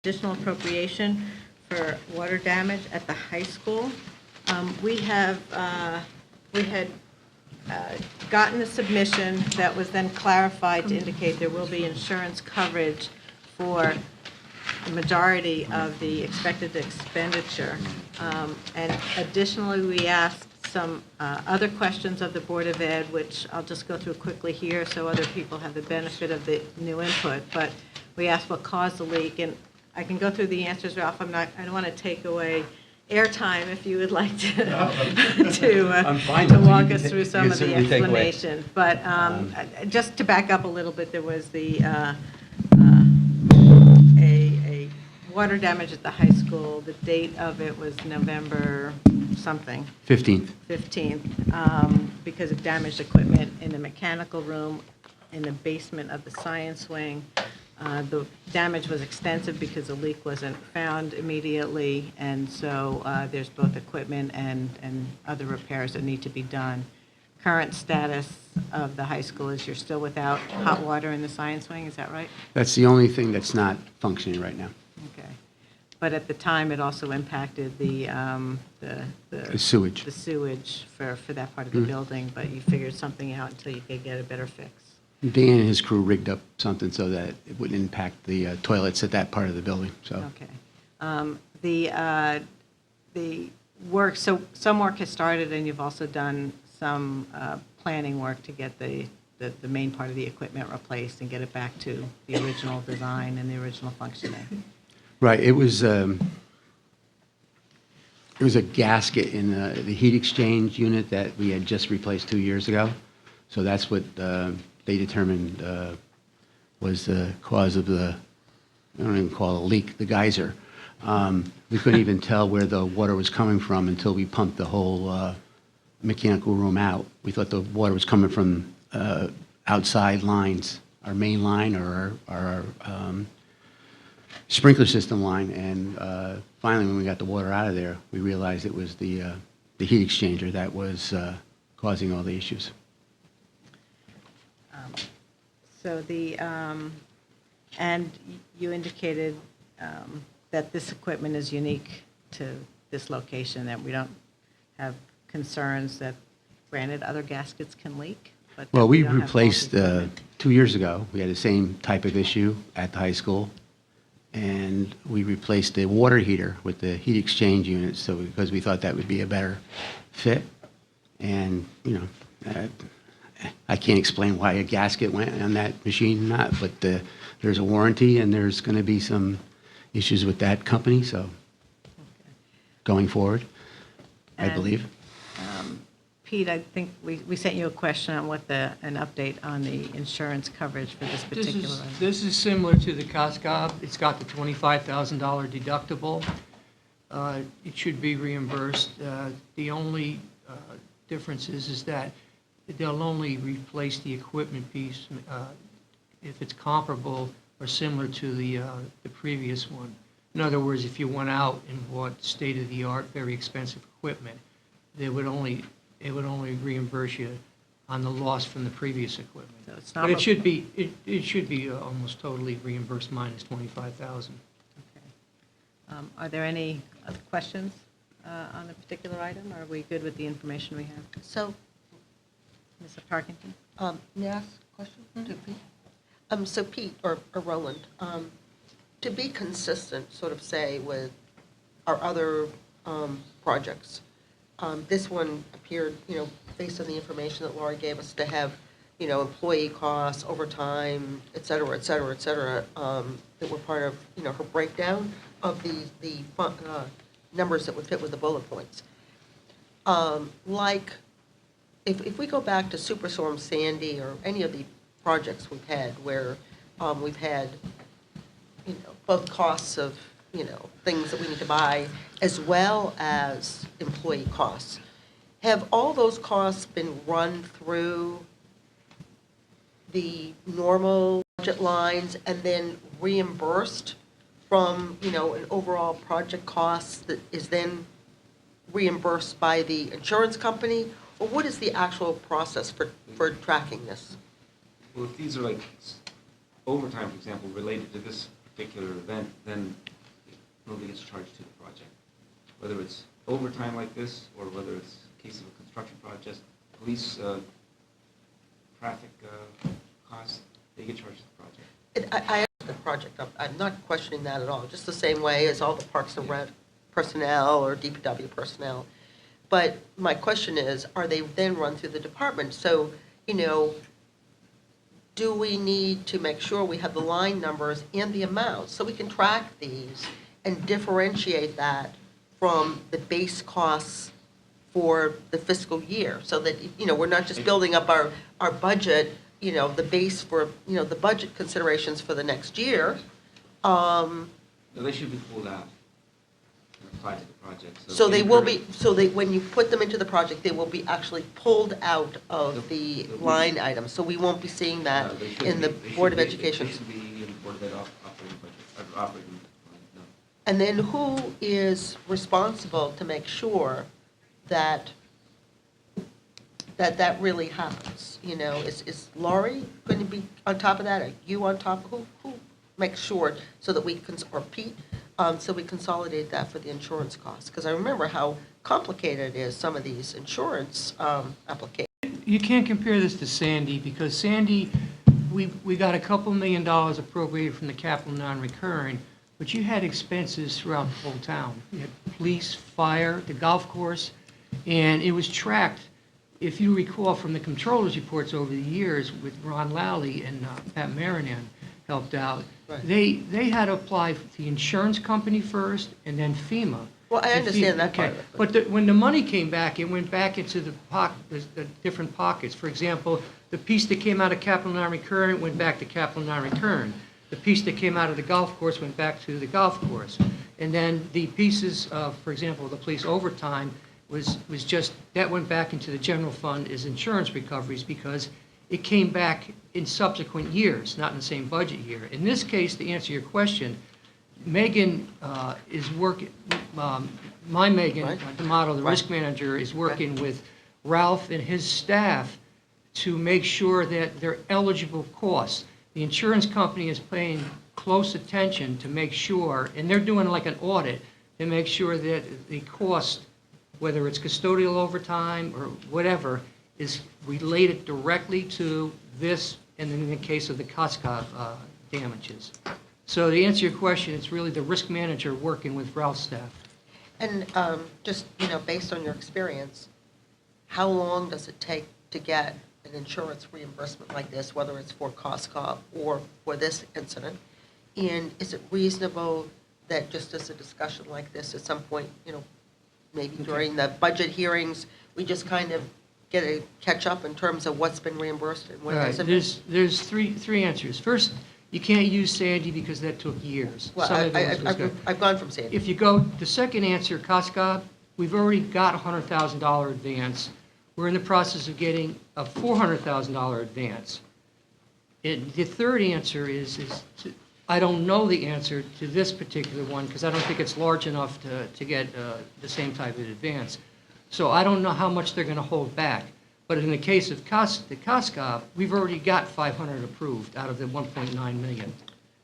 additional appropriation for water damage at the high school. We had gotten a submission that was then clarified to indicate there will be insurance coverage for the majority of the expected expenditure. And additionally, we asked some other questions of the Board of Ed, which I'll just go through quickly here so other people have the benefit of the new input. But we asked what caused the leak, and I can go through the answers, Ralph. I don't want to take away airtime if you would like to to walk us through some of the explanation. But just to back up a little bit, there was the a water damage at the high school. The date of it was November something. 15th. 15th, because of damaged equipment in the mechanical room, in the basement of the science wing. The damage was extensive because the leak wasn't found immediately, and so there's both equipment and other repairs that need to be done. Current status of the high school is you're still without hot water in the science wing, is that right? That's the only thing that's not functioning right now. Okay. But at the time, it also impacted the Sewage. the sewage for that part of the building, but you figured something out until you could get a better fix. Dan and his crew rigged up something so that it wouldn't impact the toilets at that part of the building, so. Okay. The work, so some work has started, and you've also done some planning work to get the main part of the equipment replaced and get it back to the original design and the original functioning. Right, it was a gasket in the heat exchange unit that we had just replaced 2 years ago. So that's what they determined was the cause of the, I don't even call it a leak, the geyser. We couldn't even tell where the water was coming from until we pumped the whole mechanical room out. We thought the water was coming from outside lines, our main line or our sprinkler system line, and finally when we got the water out of there, we realized it was the heat exchanger that was causing all the issues. So and you indicated that this equipment is unique to this location, that we don't have concerns that, granted, other gaskets can leak, but Well, we don't have replaced, faulty equipment. 2 years ago, we had the same type of issue at the high school, and we replaced the water heater with the heat exchange unit, so because we thought that would be a better fit. And, you know, I can't explain why a gasket went on that machine, not, but there's a warranty, and there's going to be some issues with that company, so going forward, I And, believe. Pete, I think we sent you a question on what an update on the insurance coverage for this particular item. This is similar to the COSGOB. It's got the $25,000 deductible. It should be reimbursed. The only difference is that they'll only replace the equipment piece if it's comparable or similar to the previous one. In other words, if you went out and bought state-of-the-art, very expensive equipment, it would only reimburse you on the loss from the previous equipment. So it's not But a- it should be almost totally reimbursed minus $25,000. Okay. Are there any other questions on the particular item? Or are we good with the information we have? So, Ms. Parkinson? may I ask a question to Pete? So Pete, or Roland, to be consistent, sort of say, with our other projects, this one appeared, based on the information that Laurie gave us, to have, employee costs, overtime, et cetera, et cetera, et cetera, that were part of, her breakdown of the numbers that would fit with the bullet points. Like, if we go back to Superstorm Sandy or any of the projects we've had where we've had, both costs of, things that we need to buy as well as employee costs, have all those costs been run through the normal budget lines and then reimbursed from, an overall project cost that is then reimbursed by the insurance company? Or what is the actual process for tracking this? Well, if these are like overtime, for example, related to this particular event, then nobody gets charged to the project. Whether it's overtime like this, or whether it's a case of a construction project, police, traffic costs, they get charged to the project. I understand the project, I'm not questioning that at all, just the same way as all the Parks and Rec personnel or DPW personnel. But my question is, are they then run through the department? So, do we need to make sure we have the line numbers and the amounts so we can track these and differentiate that from the base costs for the fiscal year? So that, we're not just building up our budget, the base for, the budget considerations for the next year. No, they should be pulled out and applied to the project. So they will be, when you put them into the project, they will be actually pulled out of the line items. So we won't be seeing that They shouldn't in the be- they Board of should be- Education. They should be in the Board of Ed operating budget, operating line, no. And then who is responsible to make sure that that really happens? Is Laurie going to be on top of that? Are you on top? Who makes sure so that we can, or Pete, so we consolidate that for the insurance costs? Because I remember how complicated it is, some of these insurance applications. You can't compare this to Sandy, because Sandy, we got a couple $1 million appropriated from the capital non-recurring, but you had expenses throughout the whole town. You had police, fire, the golf course, and it was tracked. If you recall from the controller's reports over the years with Ron Lally and Pat Marinan helped out, Right. they had to apply to the insurance company first and then FEMA. Well, I And understand that okay. part of it, But when the money came back, it went back into the different pockets. For example, the piece that came out of capital non-recurrent went back to capital non-recurrent. The piece that came out of the golf course went back to the golf course. And then the pieces of, for example, the police overtime was just, that went back into the general fund as insurance recoveries because it came back in subsequent years, not in the same budget year. In this case, to answer your question, Megan is working, my Megan, Right. D'Amato, the Right. risk manager, is working with Ralph and his staff to make sure that they're eligible costs. The insurance company is paying close attention to make sure, and they're doing like an audit, to make sure that the cost, whether it's custodial overtime or whatever, is related directly to this, and in the case of the Koskov damages. So to answer your question, it's really the risk manager working with Ralph's staff. And just, based on your experience, how long does it take to get an insurance reimbursement like this, whether it's for Costco or for this incident? And is it reasonable that just as a discussion like this at some point, maybe during the budget hearings, we just kind of get a catch up in terms of what's been reimbursed and what All right, hasn't been? there's three answers. First, you can't use Sandy because that took years. Well, Some of it was good. I've gone from Sandy. If you go, the second answer, Koskov, we've already got a $100,000 advance. We're in the process of getting a $400,000 advance. The third answer is I don't know the answer to this particular one because I don't think it's large enough to get the same type of advance. So I don't know how much they're going to hold back. But in the case of the Koskov, we've already got 500 approved out of the 1.9 million.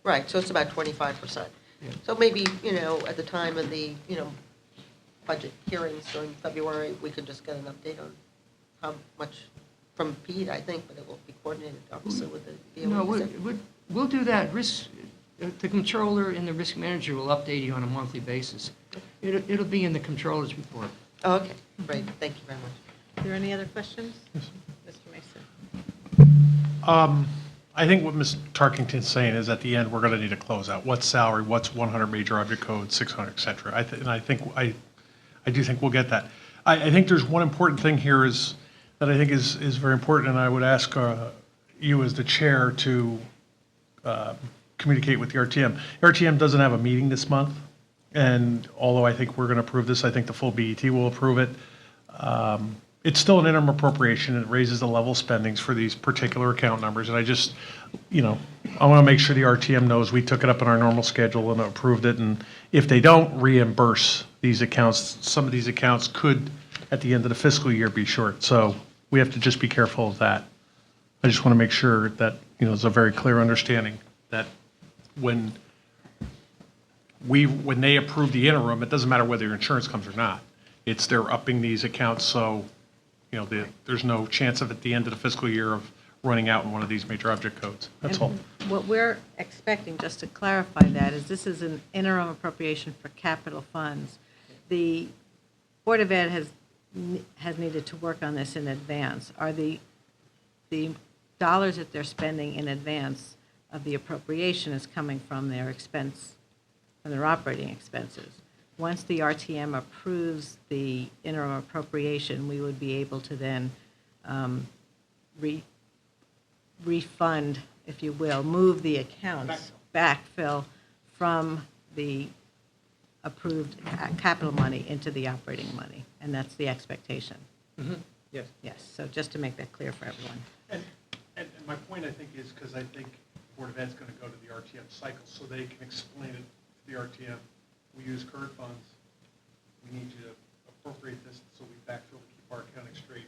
Right, so it's about 25%. Yeah. So maybe, at the time of the, budget hearings during February, we could just get an update on how much from Pete, I think, but it will be coordinated obviously with the DOE. No, we'll do that. The controller and the risk manager will update you on a monthly basis. It'll be in the controller's report. Oh, okay, great, thank you very much. Are there any other questions? Mr. Mason? I think what Ms. Tarkington's saying is at the end, we're going to need a closeout. What's salary, what's 100 major object code, 600, et cetera. I do think we'll get that. I think there's one important thing here that I think is very important, and I would ask you as the chair to communicate with the RTM. RTM doesn't have a meeting this month, and although I think we're going to approve this, I think the full BET will approve it. It's still an interim appropriation. It raises the level spendings for these particular account numbers. And I just, I want to make sure the RTM knows we took it up in our normal schedule and approved it. And if they don't reimburse these accounts, some of these accounts could, at the end of the fiscal year, be short. So we have to just be careful of that. I just want to make sure that, there's a very clear understanding that when when they approve the interim, it doesn't matter whether your insurance comes or not. It's they're upping these accounts, so, there's no chance of at the end of the fiscal year of running out in one of these major object codes. That's all. And what we're expecting, just to clarify that, is this is an interim appropriation for capital funds. The Board of Ed has needed to work on this in advance. Are the dollars that they're spending in advance of the appropriation is coming from their expense, from their operating expenses. Once the RTM approves the interim appropriation, we would be able to then refund, if you will, move the accounts, backfill from the approved capital money into the operating money, and that's the expectation. Yes. Yes, so just to make that clear for everyone. And my point, I think, is because I think Board of Ed's going to go to the RTM cycle, so they can explain it to the RTM. We use current funds. We need you to appropriate this so we backfill to keep our accounting straight.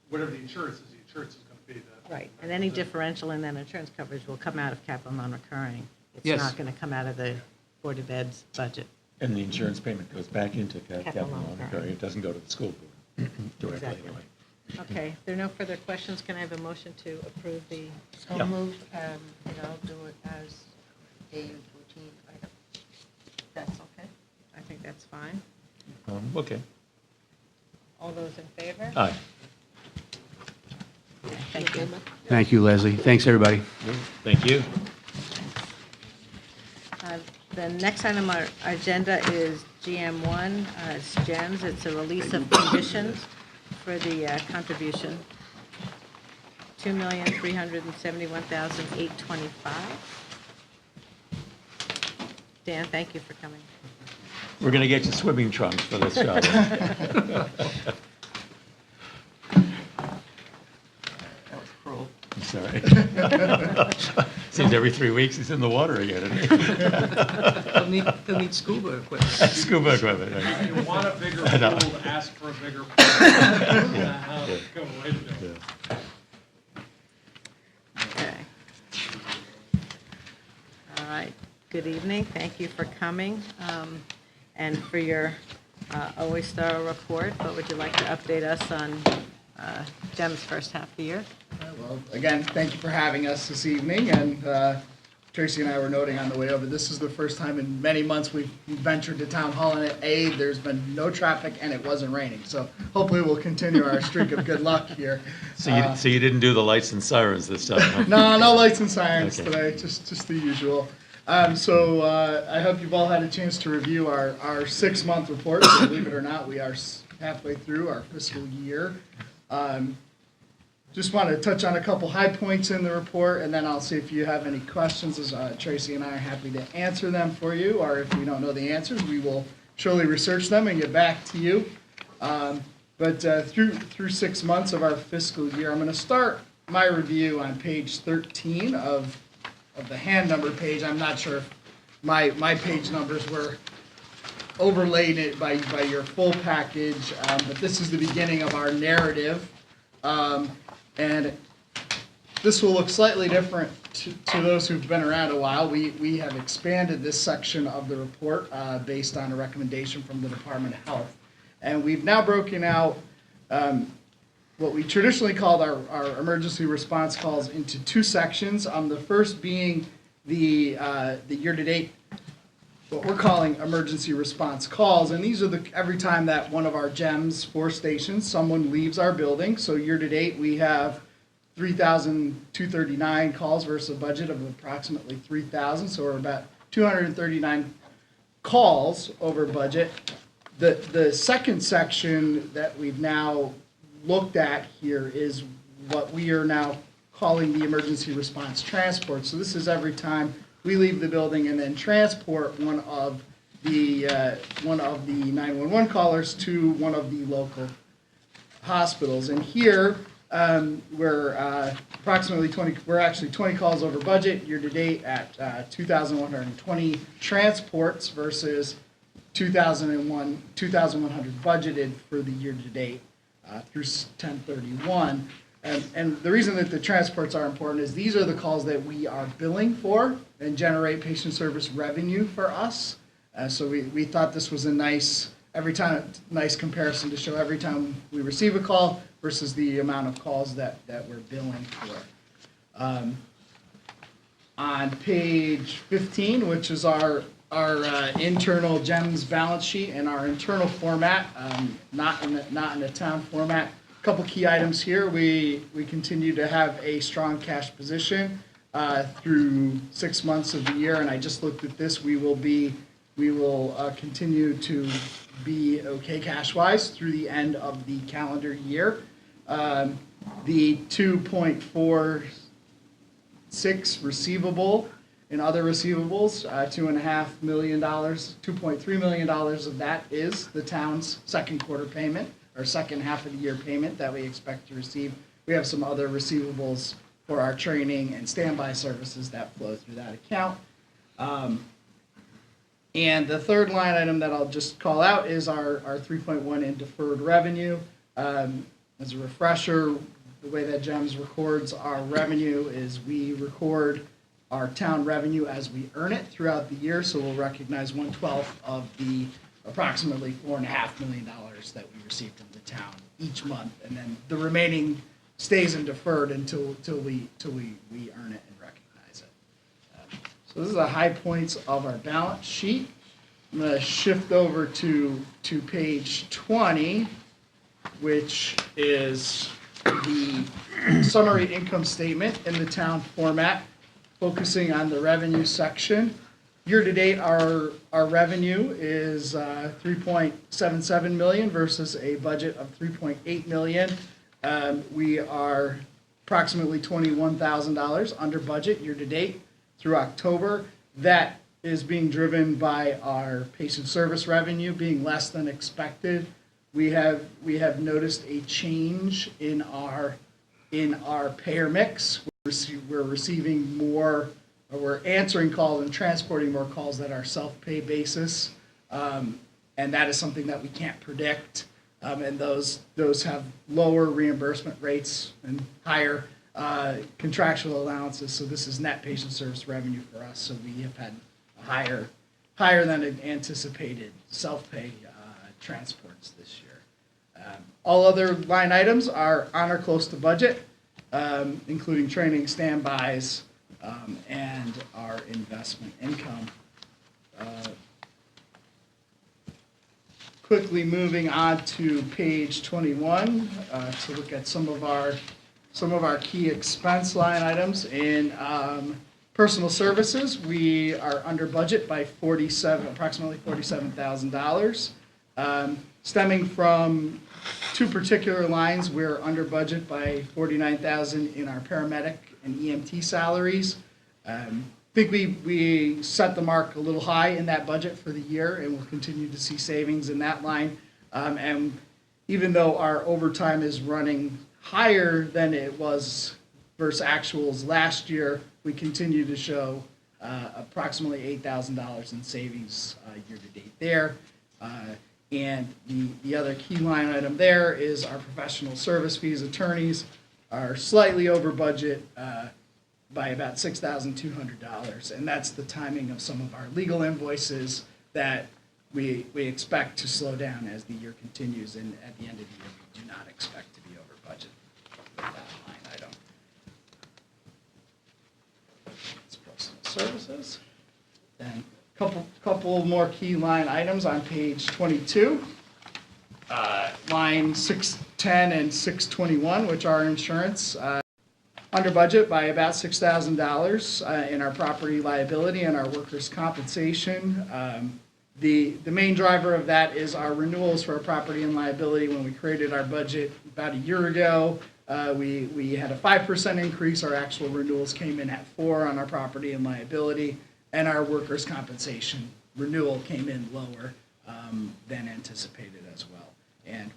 Whatever the insurance is going to be the. Right, and any differential in that insurance coverage will come out of capital non-recurring. It's Yes. not going to come out of the Board of Ed's budget. And the insurance payment goes back into capital non-recurring. non-recurring. It doesn't go to the school board directly Exactly. anyway. Okay, if there are no further questions, can I have a motion to approve the, So Yeah. moved, and I'll do it as a routine item. That's okay? I think that's fine. Okay. All those in favor? Aye. Thank you. Thank you, Leslie. Thanks, everybody. Thank you. The next item on our agenda is GM1, it's GENS, it's a release of conditions for the contribution, $2,371,825. Dan, thank you for coming. We're going to get you swimming trunks for this job. That was cruel. I'm sorry. Seems every 3 weeks he's in the water again. Isn't he? They'll need scuba equipment. Scuba equipment. If you want a bigger I know. pool, ask for a bigger pool. Go right there. Okay. All right, good evening, thank you for coming, and for your always thorough report. What would you like to update us on GEM's first half of the year? Well, again, thank you for having us this evening, and Tracy and I were noting on the way over, this is the first time in many months we've ventured to Town Hall, and at A, there's been no traffic and it wasn't raining, so hopefully we'll continue our streak of good luck here. So you didn't do the lights and sirens this time? Huh? No lights and sirens Okay. today, just the usual. So I hope you've all had a chance to review our 6-month report. So believe it or not, we are halfway through our fiscal year. Just want to touch on a couple high points in the report, and then I'll see if you have any questions. As Tracy and I are happy to answer them for you, or if we don't know the answers, we will surely research them and get back to you. But through 6 months of our fiscal year, I'm going to start my review on page 13 of the hand number page. I'm not sure if my page numbers were overlaid by your full package, but this is the beginning of our narrative. And this will look slightly different to those who've been around a while. We have expanded this section of the report based on a recommendation from the Department of Health. And we've now broken out what we traditionally called our emergency response calls into 2 sections. The first being the year-to-date, what we're calling emergency response calls. And these are every time that one of our GEMS 4 stations, someone leaves our building. So year-to-date, we have 3,239 calls versus a budget of approximately 3,000. So we're about 239 calls over budget. The second section that we've now looked at here is what we are now calling the emergency response transport. So this is every time we leave the building and then transport one of the 911 callers to one of the local hospitals. And here we're approximately 20. We're actually 20 calls over budget year to date at 2,120 transports versus 2,100 budgeted for the year to date through 10/31. And the reason that the transports are important is these are the calls that we are billing for and generate patient service revenue for us. So we thought this was a nice comparison to show every time we receive a call versus the amount of calls that we're billing for. On page 15, which is our internal GEMS balance sheet and our internal format, not in the town format. A couple key items here. We continue to have a strong cash position through 6 months of the year, and I just looked at this. We will continue to be okay cash-wise through the end of the calendar year. The 2.46 receivable and other receivables, $2.5 million, $2.3 million of that is the town's second quarter payment, or second half of the year payment that we expect to receive. We have some other receivables for our training and standby services that flow through that account. And the third line item that I'll just call out is our 3.1 in deferred revenue. As a refresher, the way that GEMS records our revenue is we record our town revenue as we earn it throughout the year. So we'll recognize 1/12 of the approximately $4.5 million that we receive from the town each month, and then the remaining stays in deferred until we earn it and recognize it. So this is the high points of our balance sheet. I'm going to shift over to page 20, which is the summary income statement in the town format, focusing on the revenue section. Year to date, our revenue is $3.77 million versus a budget of $3.8 million. We are approximately $21,000 under budget year to date through October. That is being driven by our patient service revenue being less than expected. We have noticed a change in our payer mix. We're receiving more, or we're answering calls and transporting more calls that are self-pay basis, and that is something that we can't predict. And those have lower reimbursement rates and higher contractual allowances. So this is net patient service revenue for us. So we have had higher than anticipated self-pay transports this year. All other line items are on or close to budget, including training, standbys, and our investment income. Quickly moving on to page 21 to look at some of our key expense line items. In personal services, we are under budget by approximately $47,000. Stemming from two particular lines, we're under budget by $49,000 in our paramedic and EMT salaries. I think we set the mark a little high in that budget for the year, and we'll continue to see savings in that line. And even though our overtime is running higher than it was versus actuals last year, we continue to show approximately $8,000 in savings year to date there. And the other key line item there is our professional service fees. Attorneys are slightly over budget by about $6,200, and that's the timing of some of our legal invoices that we expect to slow down as the year continues, and at the end of the year, we do not expect to be over budget with that line item. That's personal services. Then couple more key line items on page 22. Line 610 and 621, which are insurance, under budget by about $6,000 in our property liability and our workers' compensation. The main driver of that is our renewals for our property and liability. When we created our budget about a year ago, we had a 5% increase. Our actual renewals came in at 4% on our property and liability, and our workers' compensation renewal came in lower than anticipated as well. And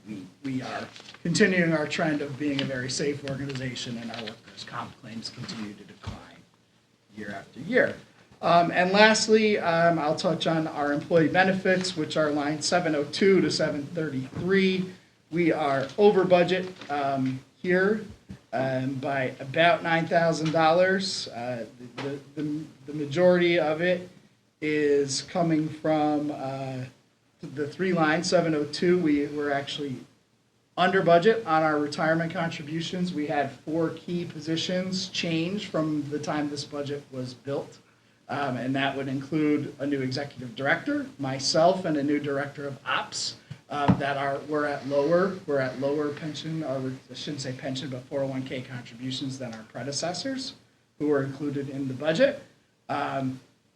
we are continuing our trend of being a very safe organization, and our workers' comp claims continue to decline year after year. And lastly, I'll touch on our employee benefits, which are line 702 to 733. We are over budget here by about $9,000. The majority of it is coming from the 3 line 702. We're actually under budget on our retirement contributions. We had 4 key positions change from the time this budget was built. And that would include a new executive director, myself, and a new director of ops. We're at lower pension, or I shouldn't say pension, but 401k contributions than our predecessors, who were included in the budget.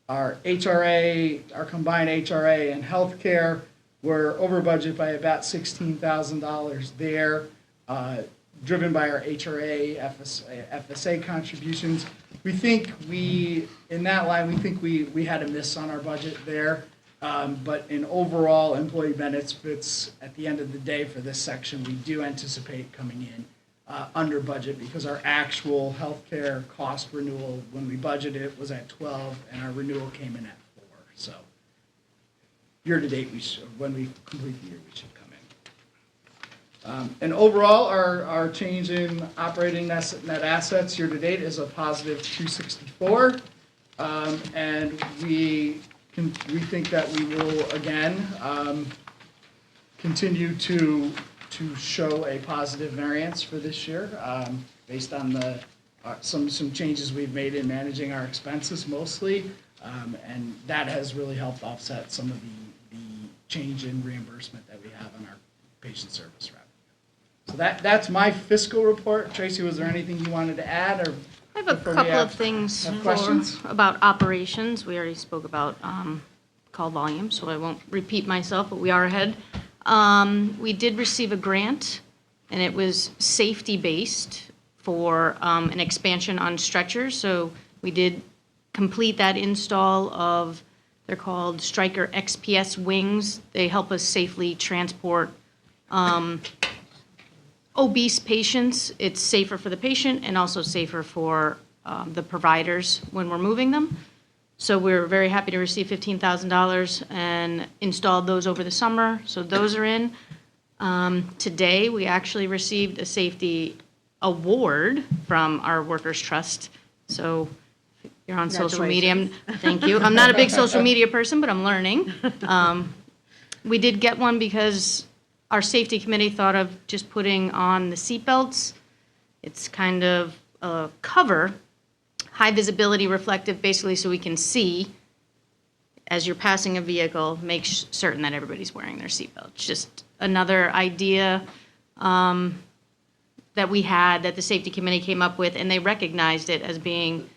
Our HRA, our combined HRA and healthcare, were over budget by about $16,000 there, driven by our HRA, FSA contributions. We think in that line, we had a miss on our budget there. But in overall employee benefits, at the end of the day for this section, we do anticipate coming in under budget because our actual healthcare cost renewal, when we budgeted it, was at 12, and our renewal came in at 4. So year to date, when we complete the year, we should come in. And overall, our change in operating net assets year to date is a positive 264, and we think that we will again continue to show a positive variance for this year, based on some changes we've made in managing our expenses mostly, and that has really helped offset some of the change in reimbursement that we have on our patient service revenue. So that's my fiscal report. Tracy, was there anything you wanted to add, or? I have a before we couple of things questions? about operations. We already spoke about call volume, so I won't repeat myself, but we are ahead. We did receive a grant, and it was safety-based for an expansion on stretchers. So we did complete that install of, they're called Stryker XPS wings. They help us safely transport obese patients. It's safer for the patient and also safer for the providers when we're moving them. So we're very happy to receive $15,000 and installed those over the summer. So those are in. Today, we actually received a safety award from our Workers' Trust. So if you're on social media. Thank you. I'm not a big social media person, but I'm learning. We did get one because our safety committee thought of just putting on the seatbelts. It's kind of a cover, high visibility reflective, basically so we can see as you're passing a vehicle, make certain that everybody's wearing their seatbelt. Just another idea that we had that the safety committee came up with, and they recognized it as being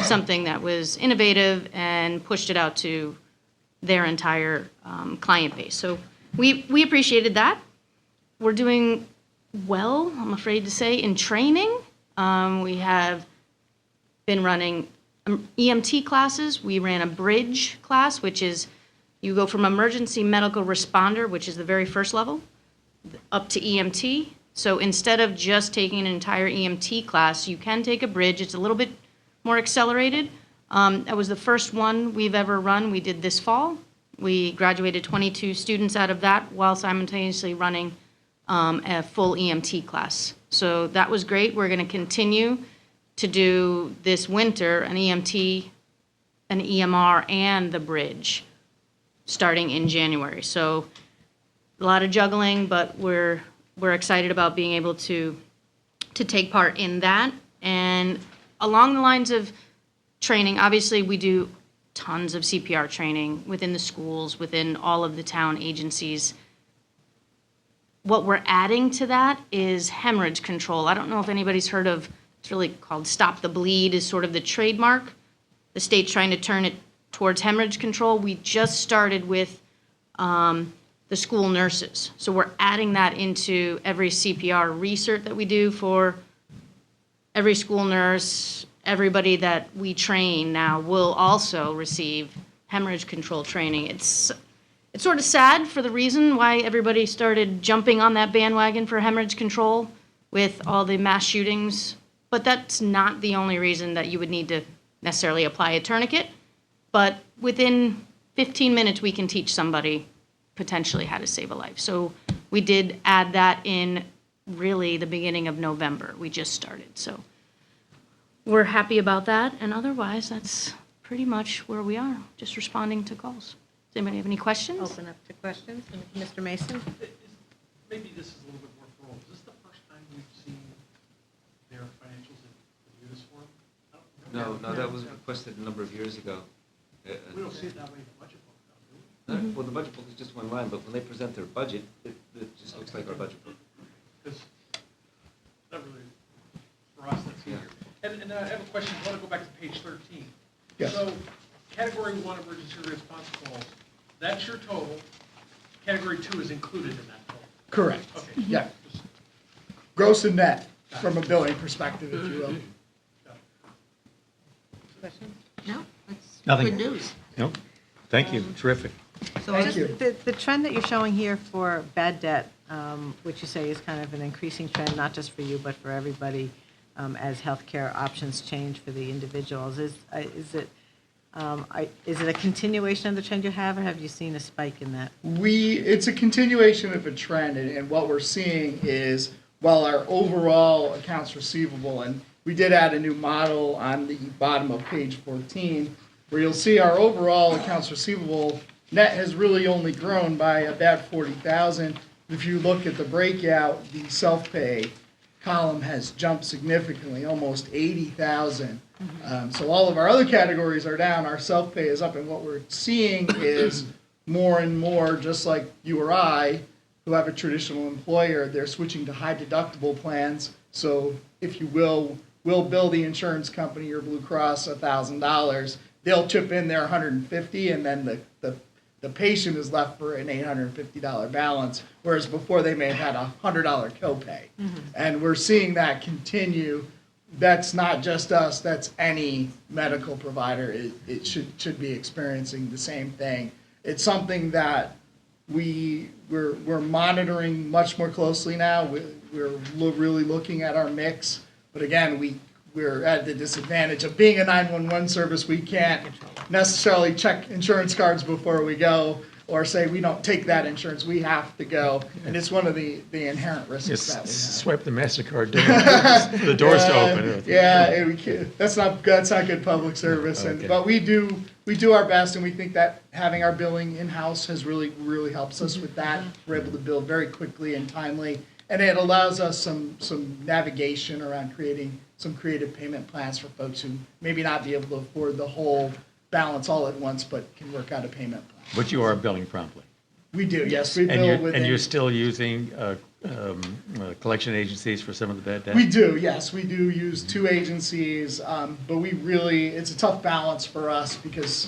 something that was innovative and pushed it out to their entire client base. So we appreciated that. We're doing well, I'm afraid to say, in training. We have been running EMT classes. We ran a bridge class, which is you go from emergency medical responder, which is the very first level, up to EMT. So instead of just taking an entire EMT class, you can take a bridge. It's a little bit more accelerated. That was the first one we've ever run. We did this fall. We graduated 22 students out of that while simultaneously running a full EMT class. So that was great. We're going to continue to do this winter an EMT, an EMR, and the bridge starting in January. So a lot of juggling, but we're excited about being able to take part in that. And along the lines of training, obviously we do tons of CPR training within the schools, within all of the town agencies. What we're adding to that is hemorrhage control. I don't know if anybody's heard of, it's really called Stop the Bleed is sort of the trademark. The state's trying to turn it towards hemorrhage control. We just started with the school nurses. So we're adding that into every CPR research that we do for every school nurse. Everybody that we train now will also receive hemorrhage control training. It's sort of sad for the reason why everybody started jumping on that bandwagon for hemorrhage control with all the mass shootings, but that's not the only reason that you would need to necessarily apply a tourniquet. But within 15 minutes, we can teach somebody potentially how to save a life. So we did add that in really the beginning of November. We just started, so we're happy about that, and otherwise, that's pretty much where we are, just responding to calls. Does anybody have any questions? Open up to questions. Mr. Mason? Maybe this is a little bit more formal. Is this the first time we've seen their financials in this form? No, that was requested a number of years ago. We don't see it that way in the budget book, though, do we? Well, the budget book is just one line, but when they present their budget, it just looks like our budget book. Because not really, for us, that's easier. And I have a question, I want to go back to page 13. Yes. So, category 1 emergency response calls, that's your total. Category 2 is included in that total. Correct. Okay. Yeah. Gross and net, from a billing perspective, if you will. Questions? No, that's Nothing. good news. Nope. Thank you, terrific. So Thank Just you. the trend that you're showing here for bad debt, which you say is kind of an increasing trend, not just for you, but for everybody, as healthcare options change for the individuals, is it a continuation of the trend you have, or have you seen a spike in that? It's a continuation of a trend, and what we're seeing is, while our overall accounts receivable, and we did add a new model on the bottom of page 14, where you'll see our overall accounts receivable net has really only grown by about 40,000. If you look at the breakout, the self-pay column has jumped significantly, almost 80,000. So all of our other categories are down, our self-pay is up, and what we're seeing is more and more, just like you or I, who have a traditional employer, they're switching to high deductible plans. So if you will, we'll bill the insurance company or Blue Cross $1,000. They'll chip in their $150, and then the patient is left for an $850 balance, whereas before they may have had a $100 copay. And we're seeing that continue. That's not just us, that's any medical provider. It should be experiencing the same thing. It's something that we're monitoring much more closely now. We're really looking at our mix. But again, we're at the disadvantage of being a 911 service. We can't necessarily check insurance cards before we go or say we don't take that insurance. We have to go. And it's one of the inherent risks Just that we have. swipe the MasterCard down, the doors to open. Yeah, that's not good public service. Okay. But we do our best, and we think that having our billing in-house has really helps us with that. We're able to bill very quickly and timely, and it allows us some navigation around creating some creative payment plans for folks who maybe not be able to afford the whole balance all at once, but can work out a payment plan. But you are billing promptly. We do, yes. We And bill you're, within. and you're still using collection agencies for some of the bad debt? We do, yes. We do use 2 agencies, but it's a tough balance for us because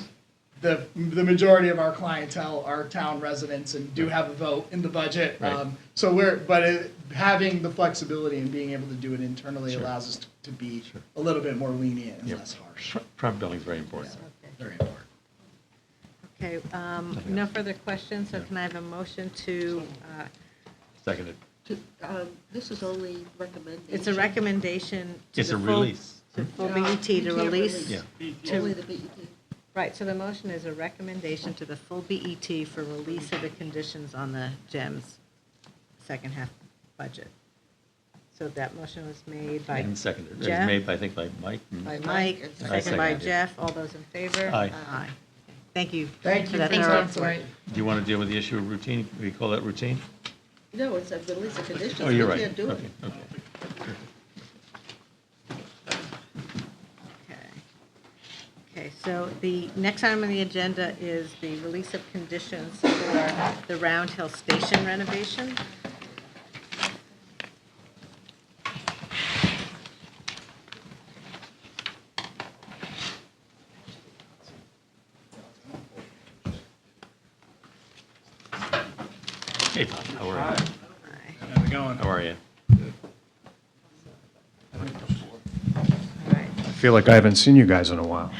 the majority of our clientele are town residents and do have a vote in the budget. Right. Having the flexibility and being able to do it internally Sure. allows us to be a little bit more lenient and Yep. less harsh. Prompt billing is very important. Very important. Okay, no further questions, so can I have a motion to, Seconded. This is only recommendation. it's a recommendation to It's the a full. release. To full BET to You can't release. Yeah. Only the BET. Right, so the motion is a recommendation to the full BET for release of the conditions on the GEMS second half budget. So that motion was made by And seconded. It was Jeff, made, I think, by Mike. and- by Mike, and second by seconded. Jeff. All those in favor? Aye. Aye. Thank you. Thank for you that for thorough that. report. Do you want to deal with the issue of routine? We call that routine? No, it's a release of conditions. Oh, you're We right. can't do it. Okay, okay. Okay. Okay, so the next item on the agenda is the release of conditions for the Round Hill Station renovation. Hey, Bob, how are you? How's it going? How are you? All right. I feel like I haven't seen you guys in a while.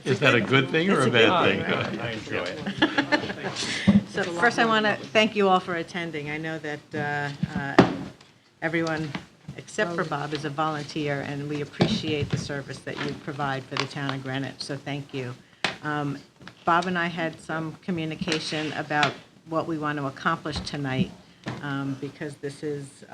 Is that a good thing or a bad thing? I enjoy it. So first, I want to thank you all for attending. I know that everyone, except for Bob, is a volunteer, and we appreciate the service that you provide for the town of Greenwich, so thank you. Bob and I had some communication about what we want to accomplish tonight. because this is,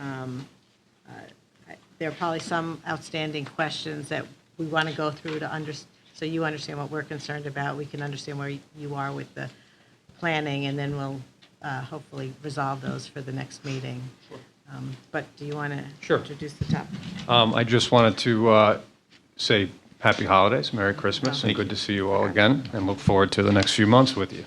there are probably some outstanding questions that we want to go through to so you understand what we're concerned about. We can understand where you are with the planning, and then we'll hopefully resolve those for the next meeting. But do you want to Sure. introduce the topic? I just wanted to say happy holidays, Merry Christmas, and good to see you all again, and look forward to the next few months with you.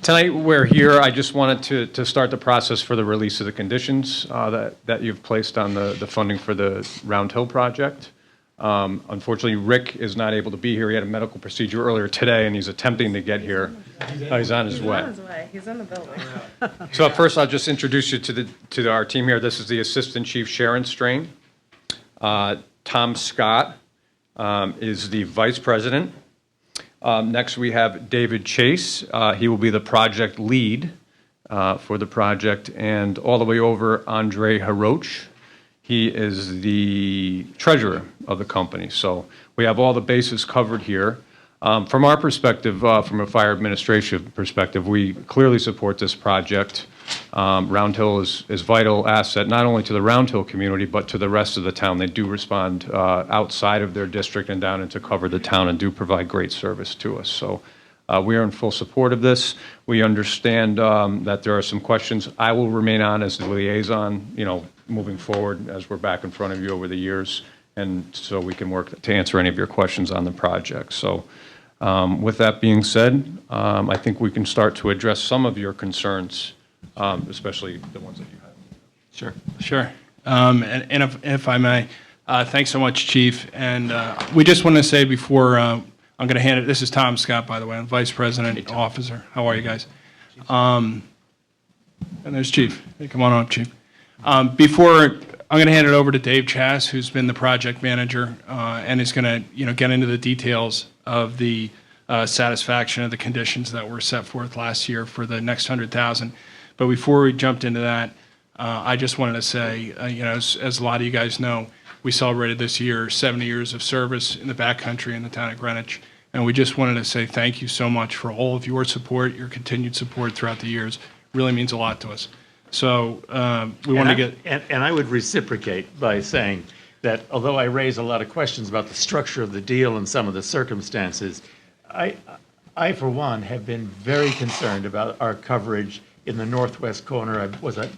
Tonight, we're here, I just wanted to start the process for the release of the conditions that you've placed on the funding for the Round Hill project. Unfortunately, Rick is not able to be here. He had a medical procedure earlier today, and he's attempting to get here. He's on his way. He's in the building. So at first, I'll just introduce you to our team here. This is the Assistant Chief Sharon Strain. Tom Scott is the Vice President. Next, we have David Chase. He will be the project lead for the project. And all the way over, Andre Haroch. He is the treasurer of the company. So we have all the bases covered here. From our perspective, from a fire administration perspective, we clearly support this project. Round Hill is vital asset, not only to the Round Hill community, but to the rest of the town. They do respond outside of their district and down and to cover the town and do provide great service to us. So we are in full support of this. We understand that there are some questions. I will remain on as the liaison, moving forward as we're back in front of you over the years, and so we can work to answer any of your questions on the project. So with that being said, I think we can start to address some of your concerns, especially the ones that you have. Sure. And if I may, thanks so much, Chief. And we just want to say before I'm going to hand it, this is Tom Scott, by the way, I'm Vice President Officer. How are you guys? And there's Chief. Hey, come on up, Chief. Before, I'm going to hand it over to Dave Chass, who's been the project manager, and is going to, get into the details of the satisfaction of the conditions that were set forth last year for the next 100,000. But before we jumped into that, I just wanted to say, as a lot of you guys know, we celebrated this year 70 years of service in the backcountry in the town of Greenwich. And we just wanted to say thank you so much for all of your support, your continued support throughout the years. It really means a lot to us. So we want to get... And I would reciprocate by saying that although I raise a lot of questions about the structure of the deal and some of the circumstances, I for one, have been very concerned about our coverage in the northwest corner. I was a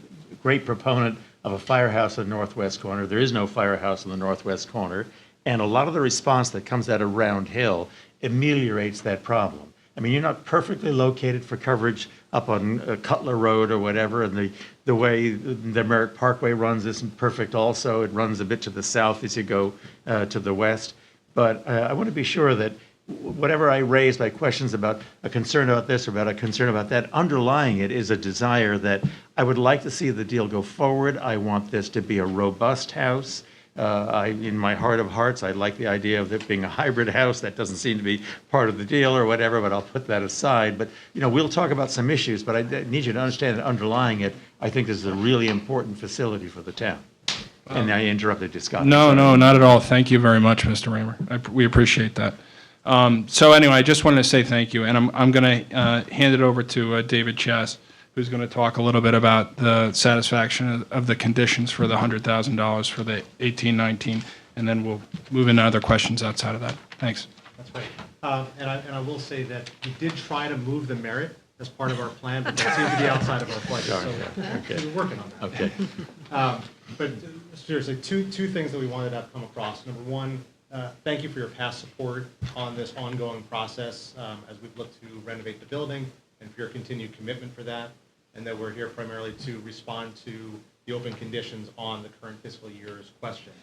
great proponent of a firehouse in the northwest corner. There is no firehouse in the northwest corner. And a lot of the response that comes out of Round Hill ameliorates that problem. I mean, you're not perfectly located for coverage up on Cutler Road or whatever, and the way the Merritt Parkway runs isn't perfect also. It runs a bit to the south as you go to the west. But I want to be sure that whatever I raise by questions about a concern about this or about a concern about that, underlying it is a desire that I would like to see the deal go forward. I want this to be a robust house. In my heart of hearts, I like the idea of it being a hybrid house. That doesn't seem to be part of the deal or whatever, but I'll put that aside. But, we'll talk about some issues, but I need you to understand that underlying it, I think this is a really important facility for the town. And I interrupted you, Scott. No, not at all. Thank you very much, Mr. Raymer. We appreciate that. So anyway, I just wanted to say thank you, and I'm going to hand it over to David Chess, who's going to talk a little bit about the satisfaction of the conditions for the $100,000 for the 18-19, and then we'll move into other questions outside of that. Thanks. That's right. And I will say that we did try to move the merit as part of our plan, but that seemed to be outside of our budget. So we're working on that. Okay. But seriously, two things that we wanted to have come across. Number one, thank you for your past support on this ongoing process as we've looked to renovate the building, and for your continued commitment for that, and that we're here primarily to respond to the open conditions on the current fiscal year's questions.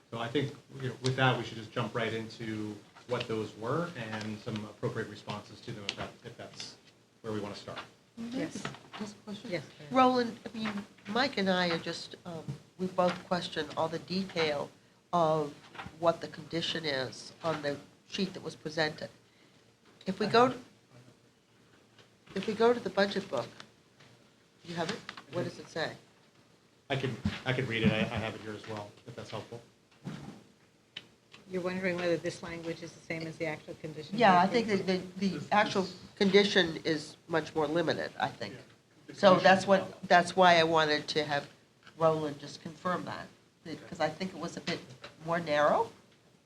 So I think with that, we should just jump right into what those were and some appropriate responses to them if that's where we want to start. Yes. Yes. Roland, I mean, Mike and I are just, we both question all the detail of what the condition is on the sheet that was presented. If we go to the budget book, you have it? What does it say? I could read it. I have it here as well, if that's helpful. You're wondering whether this language is the same as the actual condition? Yeah, I think that the actual condition is much more limited, I think. So that's why I wanted to have Roland just confirm that, because I think it was a bit more narrow.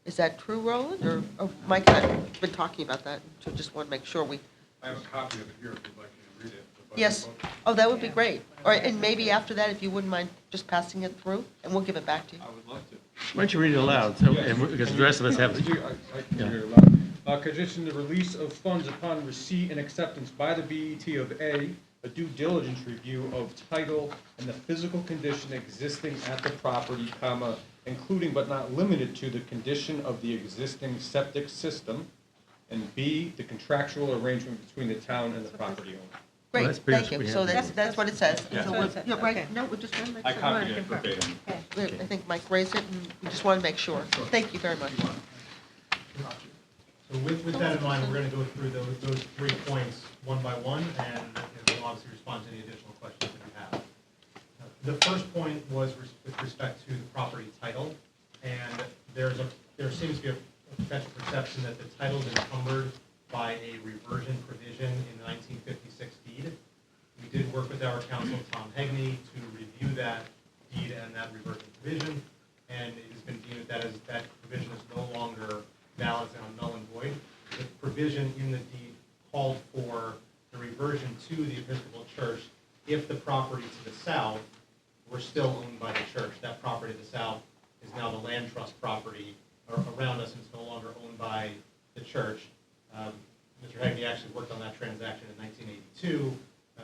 Is that true, Roland? Or Mike and I have been talking about that, so just want to make sure we. I have a copy of it here if you'd like me to read it. Yes. Oh, that would be great. Or, and maybe after that, if you wouldn't mind just passing it through, and we'll give it back to you. I would love to. Why don't you read it aloud, so, because the rest of us have. I can hear it loud. Condition the release of funds upon receipt and acceptance by the BET of a due diligence review of title and the physical condition existing at the property, comma, including but not limited to the condition of the existing septic system, and B, the contractual arrangement between the town and the property owner. Great, that's pretty thank much what you. we So have. that's what it says. And Yeah. so That's we're- what it yeah, says. right, Okay. no, we just want to make I sure. copied it verbatim. I think Mike raised it, and we just want to make sure. Thank you very much. So with that in mind, we're going to go through those 3 points one by one, and we'll obviously respond to any additional questions that you have. The first point was with respect to the property title, and there seems to be a potential perception that the title is encumbered by a reversion provision in the 1956 deed. We did work with our counsel, Tom Hegney, to review that deed and that reversion provision, and it has been deemed that that provision is no longer valid and null and void. The provision in the deed called for the reversion to the Episcopal Church if the property to the south were still owned by the church. That property to the south is now the land trust property around us, and it's no longer owned by the church. Mr. Hegney actually worked on that transaction in 1982 to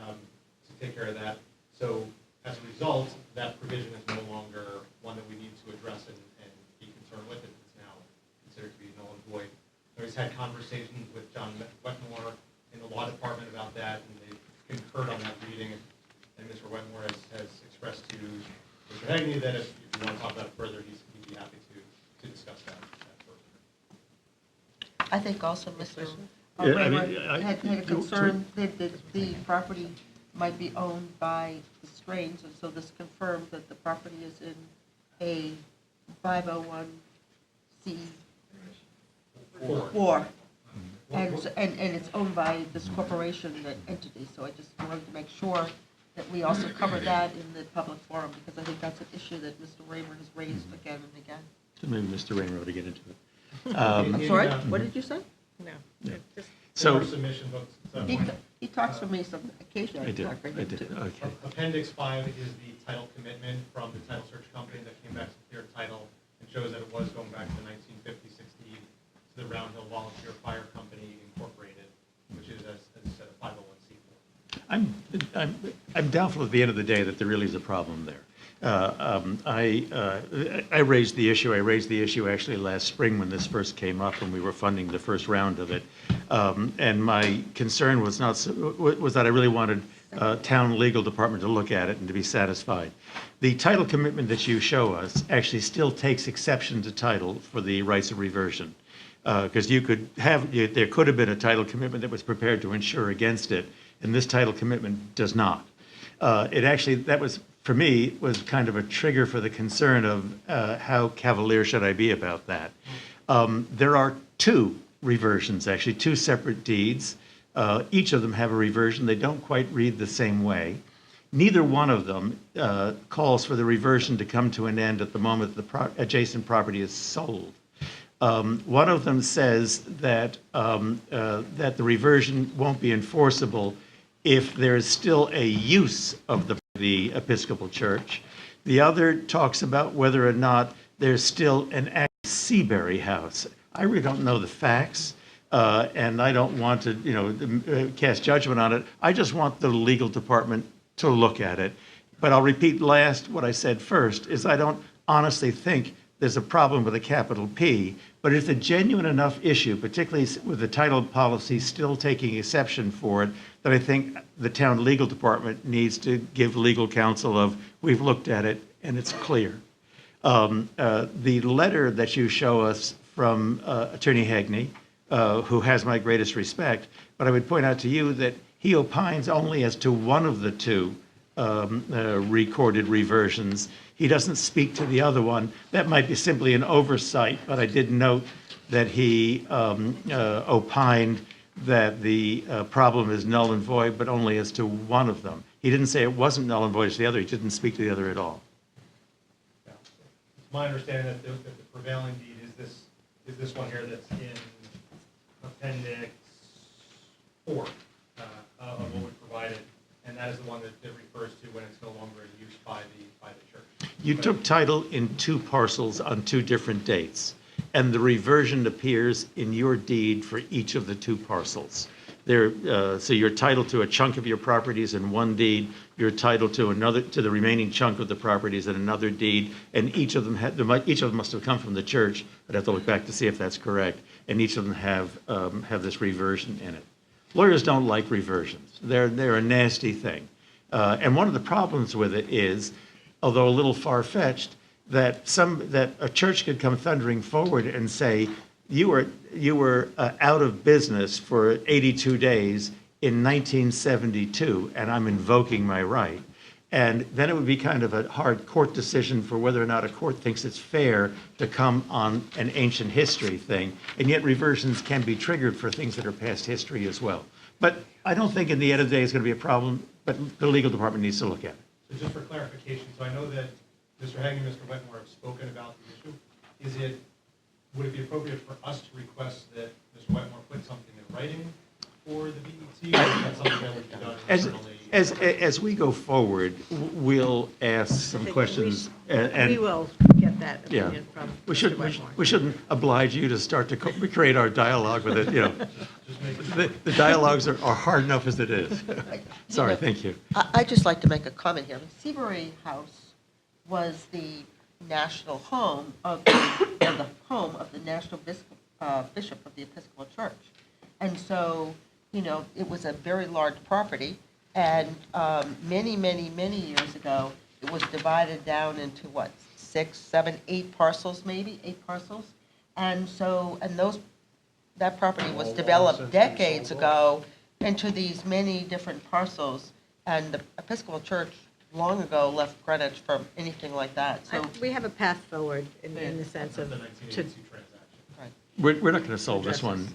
take care of that. So as a result, that provision is no longer one that we need to address and be concerned with. It's now considered to be null and void. I've had conversations with John Wetmore in the law department about that, and they concurred on that reading. And Mr. Wetmore has expressed to Mr. Hegney that if you want to talk about it further, he'd be happy to discuss that further. I think also Mr. Yeah, I mean, Raymer had a concern that the property might be owned by the Strains, and so this confirmed that the property is in a 501c4. And it's owned by this corporation, that entity, so I just wanted to make sure that we also cover that in the public forum, because I think that's an issue that Mr. Raymer has raised again and again. So maybe Mr. Rainbow ought to get into it. I'm sorry, what did you say? No. Just- So, Our submission books. He talks for me some occasionally. I did, talk for I him did, too. okay. Appendix 5 is the title commitment from the title search company that came back to clear title and shows that it was going back to the 1956 deed to the Round Hill Volunteer Fire Company Incorporated, which is, as I said, a 501c4. I'm doubtful at the end of the day that there really is a problem there. I raised the issue. I raised the issue actually last spring when this first came up, when we were funding the first round of it. And my concern was that I really wanted town legal department to look at it and to be satisfied. The title commitment that you show us actually still takes exception to title for the rights of reversion. Because there could have been a title commitment that was prepared to insure against it, and this title commitment does not. That was, for me, was kind of a trigger for the concern of how cavalier should I be about that. There are 2 reversions, actually, 2 separate deeds. Each of them have a reversion. They don't quite read the same way. Neither one of them calls for the reversion to come to an end at the moment the adjacent property is sold. One of them says that the reversion won't be enforceable if there is still a use of the Episcopal Church. The other talks about whether or not there's still an active Seabury house. I really don't know the facts, and I don't want to, cast judgment on it. I just want the legal department to look at it. But I'll repeat what I said first, is I don't honestly think there's a problem with a capital P, but it's a genuine enough issue, particularly with the title policy still taking exception for it, that I think the town legal department needs to give legal counsel of, we've looked at it and it's clear. The letter that you show us from Attorney Hegney, who has my greatest respect, but I would point out to you that he opines only as to one of the 2 recorded reversions. He doesn't speak to the other one. That might be simply an oversight, but I did note that he opined that the problem is null and void, but only as to one of them. He didn't say it wasn't null and void to the other, he didn't speak to the other at all. Yeah. It's my understanding that the prevailing deed is this one here that's in Appendix 4 of what we provided, and that is the one that it refers to when it's no longer in use by the church. You took title in 2 parcels on 2 different dates, and the reversion appears in your deed for each of the 2 parcels. So you're titled to a chunk of your properties in one deed, you're titled to the remaining chunk of the properties in another deed, and each of them must have come from the church. I'd have to look back to see if that's correct, and each of them have this reversion in it. Lawyers don't like reversions. They're a nasty thing. And one of the problems with it is, although a little far-fetched, that a church could come thundering forward and say, you were out of business for 82 days in 1972, and I'm invoking my right. And then it would be kind of a hard court decision for whether or not a court thinks it's fair to come on an ancient history thing. And yet reversions can be triggered for things that are past history as well. But I don't think in the end of the day it's going to be a problem, but the legal department needs to look at it. So just for clarification, so I know that Mr. Hagan and Mr. Wetmore have spoken about the issue. Would it be appropriate for us to request that Mr. Wetmore put something in writing for the BET, or is that something that would be done internally? As we go forward, we'll ask some questions. We will get that Yeah, opinion from we Mr. Wetmore. shouldn't oblige you to start to create our dialogue with it, The dialogues are hard enough as it is. Sorry, thank you. I'd just like to make a comment here. Seabury House was the national home of the national bishop of the Episcopal Church. And so, it was a very large property, and many, many, many years ago, it was divided down into 6, 7, 8 parcels, maybe 8 parcels. And so, that property was developed decades ago into these many different parcels, and the Episcopal Church long ago left Greenwich from anything like that. So We have a path forward in the sense of, The to 1982 transaction. We're not going to solve this one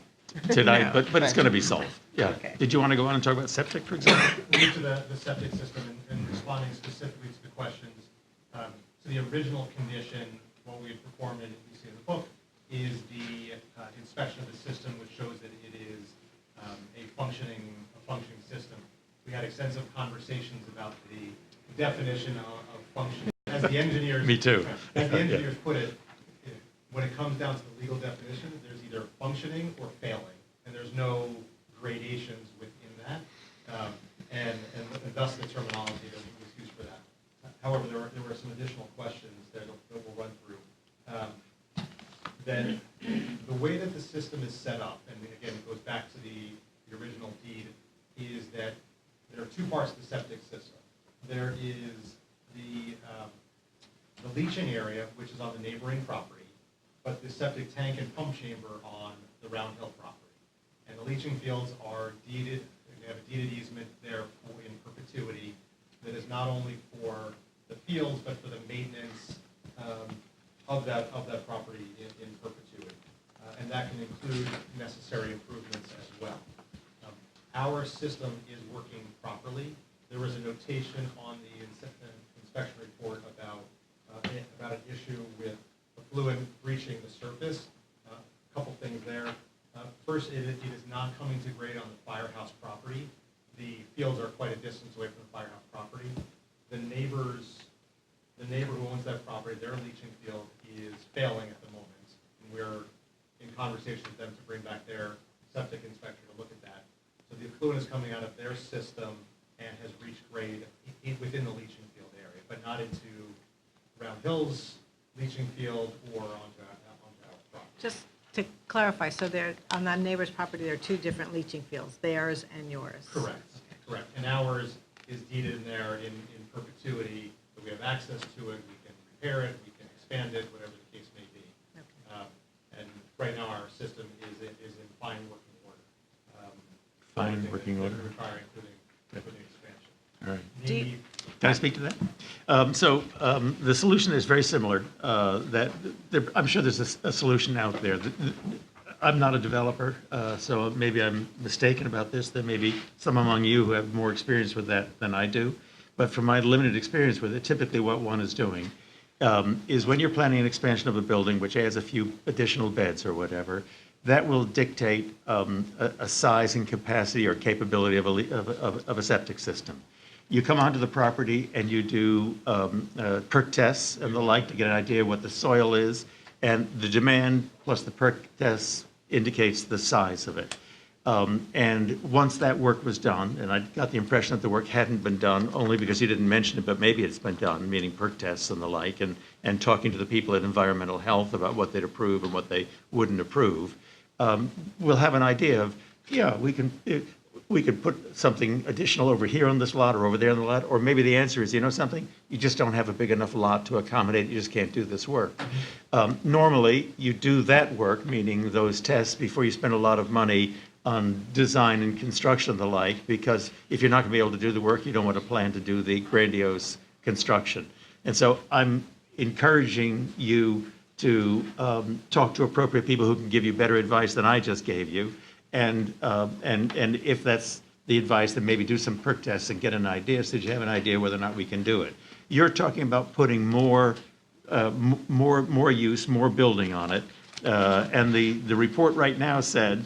tonight, but it's going to be solved. Yeah. Okay. Did you want to go on and talk about septic, for example? Move to the septic system and responding specifically to the questions. So the original condition, what we had performed, and you see in the book, is the inspection of the system, which shows that it is a functioning system. We had extensive conversations about the definition of functioning. As the engineers, Me too. As the engineers put it, when it comes down to the legal definition, there's either functioning or failing, and there's no gradations within that, and thus the terminology that was used for that. However, there were some additional questions that we'll run through. Then the way that the system is set up, and again, it goes back to the original deed, is that there are 2 parts of the septic system. There is the leaching area, which is on the neighboring property, but the septic tank and pump chamber on the Round Hill property. And the leaching fields are deeded, they have a deeded easement there in perpetuity that is not only for the fields, but for the maintenance of that property in perpetuity. And that can include necessary improvements as well. Our system is working properly. There was a notation on the inspection report about an issue with effluent reaching the surface. A couple things there. First, it is not coming to grade on the firehouse property. The fields are quite a distance away from the firehouse property. The neighbor who owns that property, their leaching field is failing at the moment. And we're in conversation with them to bring back their septic inspector to look at that. So the effluent is coming out of their system and has reached grade within the leaching field area, but not into Round Hills leaching field or onto our property. just to clarify, so there, on that neighbor's property, there are 2 different leaching fields, theirs and yours? Correct. And ours is deeded in there in perpetuity, so we have access to it, we can repair it, we can expand it, whatever the case may be. Okay. And right now, our system is in fine working order. Fine Anything working that order. we require, including expansion. All right. Do you- Can I speak to that? So the solution is very similar. I'm sure there's a solution out there. I'm not a developer, so maybe I'm mistaken about this. There may be some among you who have more experience with that than I do. But from my limited experience with it, typically what one is doing is when you're planning an expansion of a building, which adds a few additional beds or whatever, that will dictate a size and capacity or capability of a septic system. You come onto the property and you do perk tests and the like to get an idea of what the soil is, and the demand plus the perk tests indicates the size of it. And once that work was done, and I got the impression that the work hadn't been done only because you didn't mention it, but maybe it's been done, meaning perk tests and the like, and talking to the people at Environmental Health about what they'd approve and what they wouldn't approve, we'll have an idea of, yeah, we could put something additional over here on this lot or over there on the lot, or maybe the answer is, you know something, you just don't have a big enough lot to accommodate, you just can't do this work. Normally, you do that work, meaning those tests, before you spend a lot of money on design and construction and the like, because if you're not going to be able to do the work, you don't want to plan to do the grandiose construction. And so I'm encouraging you to talk to appropriate people who can give you better advice than I just gave you. And if that's the advice, then maybe do some perk tests and get an idea so that you have an idea whether or not we can do it. You're talking about putting more use, more building on it. And the report right now said,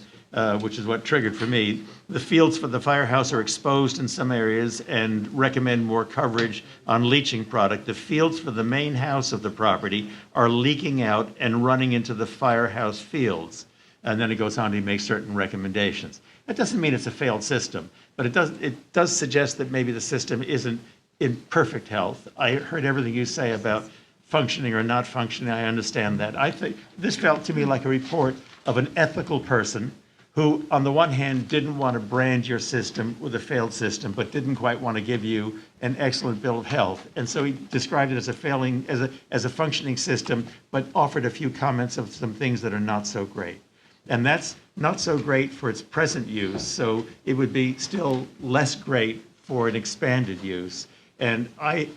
which is what triggered for me, the fields for the firehouse are exposed in some areas and recommend more coverage on leaching product. The fields for the main house of the property are leaking out and running into the firehouse fields. And then it goes on to make certain recommendations. That doesn't mean it's a failed system, but it does suggest that maybe the system isn't in perfect health. I heard everything you say about functioning or not functioning. I understand that. I think this felt to me like a report of an ethical person who, on the one hand, didn't want to brand your system with a failed system, but didn't quite want to give you an excellent bill of health. And so he described it as a failing, as a functioning system, but offered a few comments of some things that are not so great. And that's not so great for its present use, so it would be still less great for an expanded use. And I,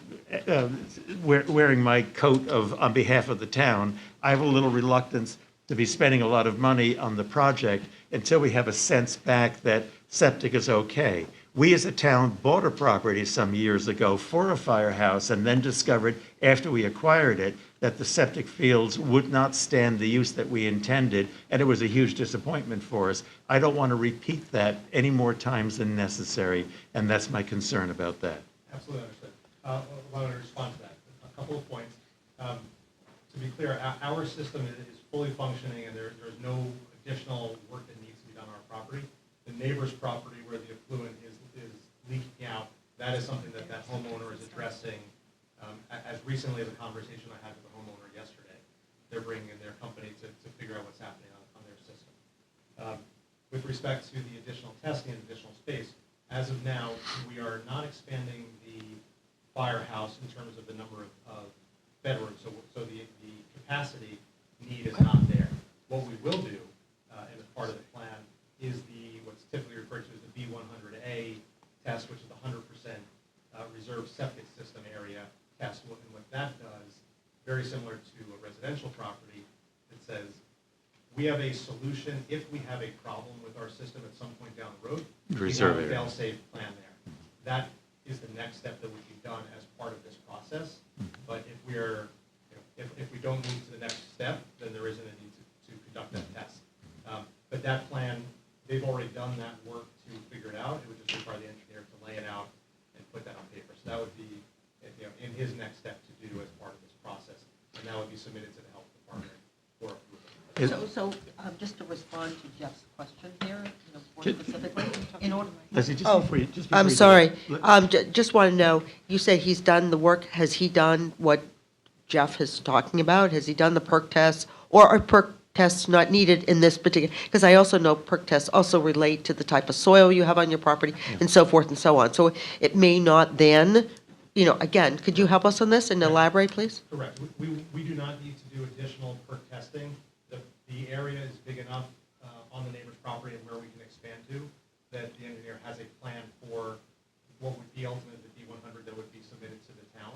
wearing my coat on behalf of the town, I have a little reluctance to be spending a lot of money on the project until we have a sense back that septic is okay. We as a town bought a property some years ago for a firehouse and then discovered after we acquired it that the septic fields would not stand the use that we intended, and it was a huge disappointment for us. I don't want to repeat that any more times than necessary, and that's my concern about that. Absolutely understood. I want to respond to that. A couple of points. To be clear, our system is fully functioning, and there's no additional work that needs to be done on our property. The neighbor's property where the effluent is leaking out, that is something that homeowner is addressing as recently as a conversation I had with the homeowner yesterday. They're bringing in their company to figure out what's happening on their system. With respect to the additional testing and additional space, as of now, we are not expanding the firehouse in terms of the number of bedrooms, so the capacity need is not there. What we will do, as part of the plan, is what's typically referred to as the B100A test, which is the 100% reserved septic system area test. And what that does, very similar to a residential property, it says, we have a solution if we have a problem with our system at some point down the road. Reserve we have area. a fail-safe plan there. That is the next step that would be done as part of this process. But if if we don't move to the next step, then there isn't a need to conduct that test. But that plan, they've already done that work to figure it out. It would just require the engineer to lay it out and put that on paper. So that would be in his next step to do as part of this process. And that would be submitted to the health department for approval. So just to respond to Jeff's question here, more specifically, in order. Leslie, just Oh, before you do I'm that, sorry. Just want to know, you say he's done the work. Has he done what Jeff is talking about? Has he done the perk tests, or are perk tests not needed in this particular? Because I also know perk tests also relate to the type of soil you have on your property and so forth and so on. So it may not then, again, could you help us on this and elaborate, please? Correct. We do not need to do additional perk testing. The area is big enough on the neighbor's property and where we can expand to that the engineer has a plan for what would be ultimately the B100 that would be submitted to the town.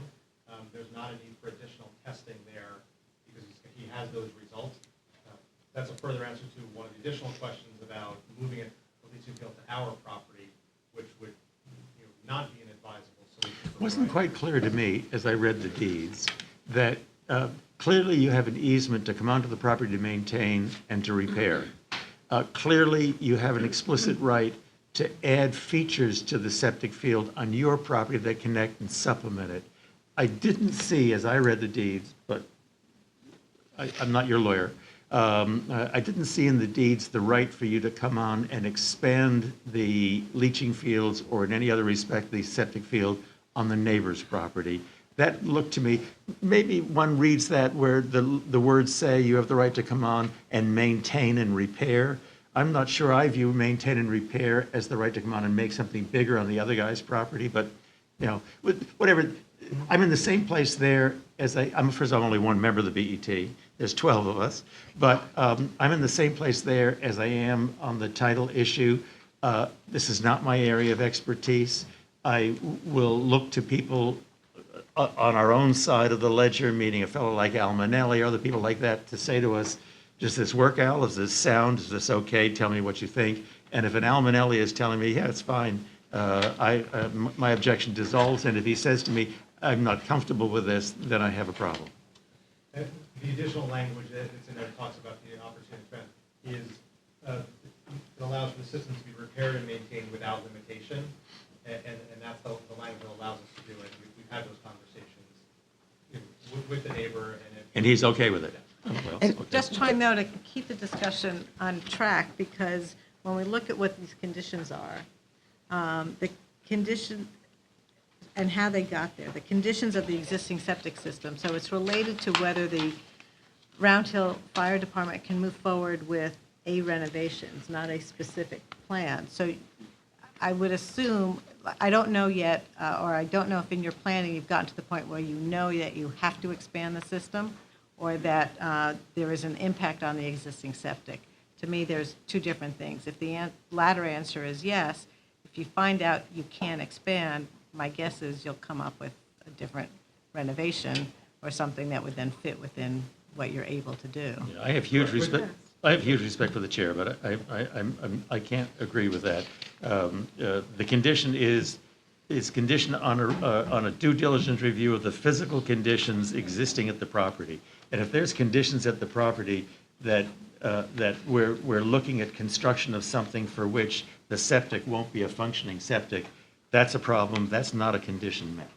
There's not a need for additional testing there because he has those results. That's a further answer to one of the additional questions about moving it, the leaching field to our property, which would, not be an advisable solution. for Wasn't the quite clear to me, as I read the deeds, that clearly you have an easement to come onto the property to maintain and to repair. Clearly, you have an explicit right to add features to the septic field on your property that connect and supplement it. I didn't see, as I read the deeds, but I'm not your lawyer, I didn't see in the deeds the right for you to come on and expand the leaching fields or in any other respect the septic field on the neighbor's property. That looked to me, maybe one reads that where the words say you have the right to come on and maintain and repair. I'm not sure I view maintain and repair as the right to come on and make something bigger on the other guy's property, but, whatever. I'm in the same place there as first I'm only one member of the BET. There's 12 of us. But I'm in the same place there as I am on the title issue. This is not my area of expertise. I will look to people on our own side of the ledger, meaning a fellow like Al Manelli or other people like that, to say to us, does this work, Al? Is this sound? Is this okay? Tell me what you think. And if an Al Manelli is telling me, yeah, it's fine, my objection dissolves. And if he says to me, I'm not comfortable with this, then I have a problem. And the additional language that's in there talks about the opportunity spent is it allows for the system to be repaired and maintained without limitation, and that's the language that allows us to do it. We've had those conversations with the neighbor, And he's okay with it? Oh, well, And okay. just trying though to keep the discussion on track, because when we look at what these conditions are, the condition and how they got there, the conditions of the existing septic system. So it's related to whether the Round Hill Fire Department can move forward with a renovations, not a specific plan. So I would assume, I don't know yet, or I don't know if in your planning you've gotten to the point where you know that you have to expand the system, or that there is an impact on the existing septic. To me, there's two different things. If the latter answer is yes, if you find out you can't expand, my guess is you'll come up with a different renovation or something that would then fit within what you're able to do. Yeah, I have huge respect. I have huge respect for the chair, but I can't agree with that. The condition is conditioned on a due diligence review of the physical conditions existing at the property. And if there's conditions at the property that we're looking at construction of something for which the septic won't be a functioning septic, that's a problem. That's not a condition met.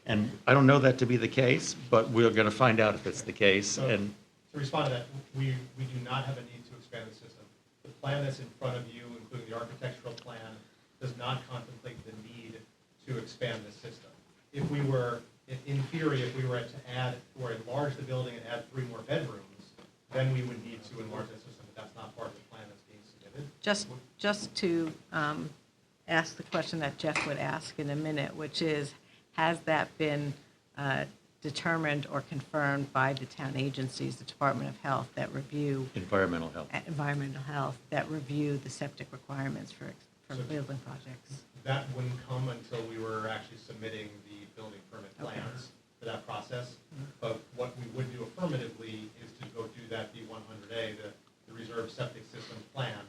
And I don't know that to be the case, but we're going to find out if it's the case. So, And to respond to that, we do not have a need to expand the system. The plan that's in front of you, including the architectural plan, does not contemplate the need to expand the system. If we were, in theory, if we were to add or enlarge the building and add 3 more bedrooms, then we would need to enlarge that system, but that's not part of the plan that's being submitted. Just to ask the question that Jeff would ask in a minute, which is, has that been determined or confirmed by the town agencies, the Department of Health that review environmental health. environmental health, that review the septic requirements for So- building projects? That wouldn't come until we were actually submitting the building permit plans for that process. But what we would do affirmatively is to go do that B100A, the reserve septic system plan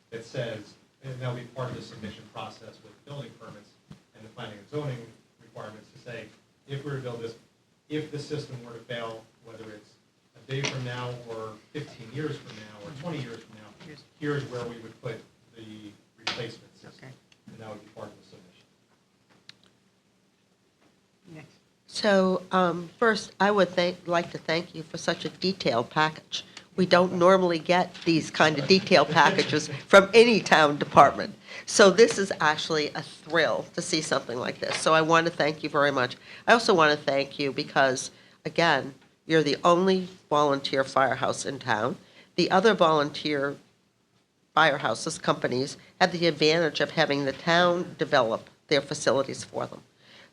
that says, and that'll be part of the submission process with building permits and the planning and zoning requirements to say, if we were to build this, if the system were to fail, whether it's a day from now or 15 years from now or 20 years from now, here's where we would put the replacement system. Okay. And that would be part of the submission. Next. So first, I would like to thank you for such a detailed package. We don't normally get these kind of detailed packages from any town department. So this is actually a thrill to see something like this. So I want to thank you very much. I also want to thank you because, again, you're the only volunteer firehouse in town. The other volunteer firehouses, companies, have the advantage of having the town develop their facilities for them.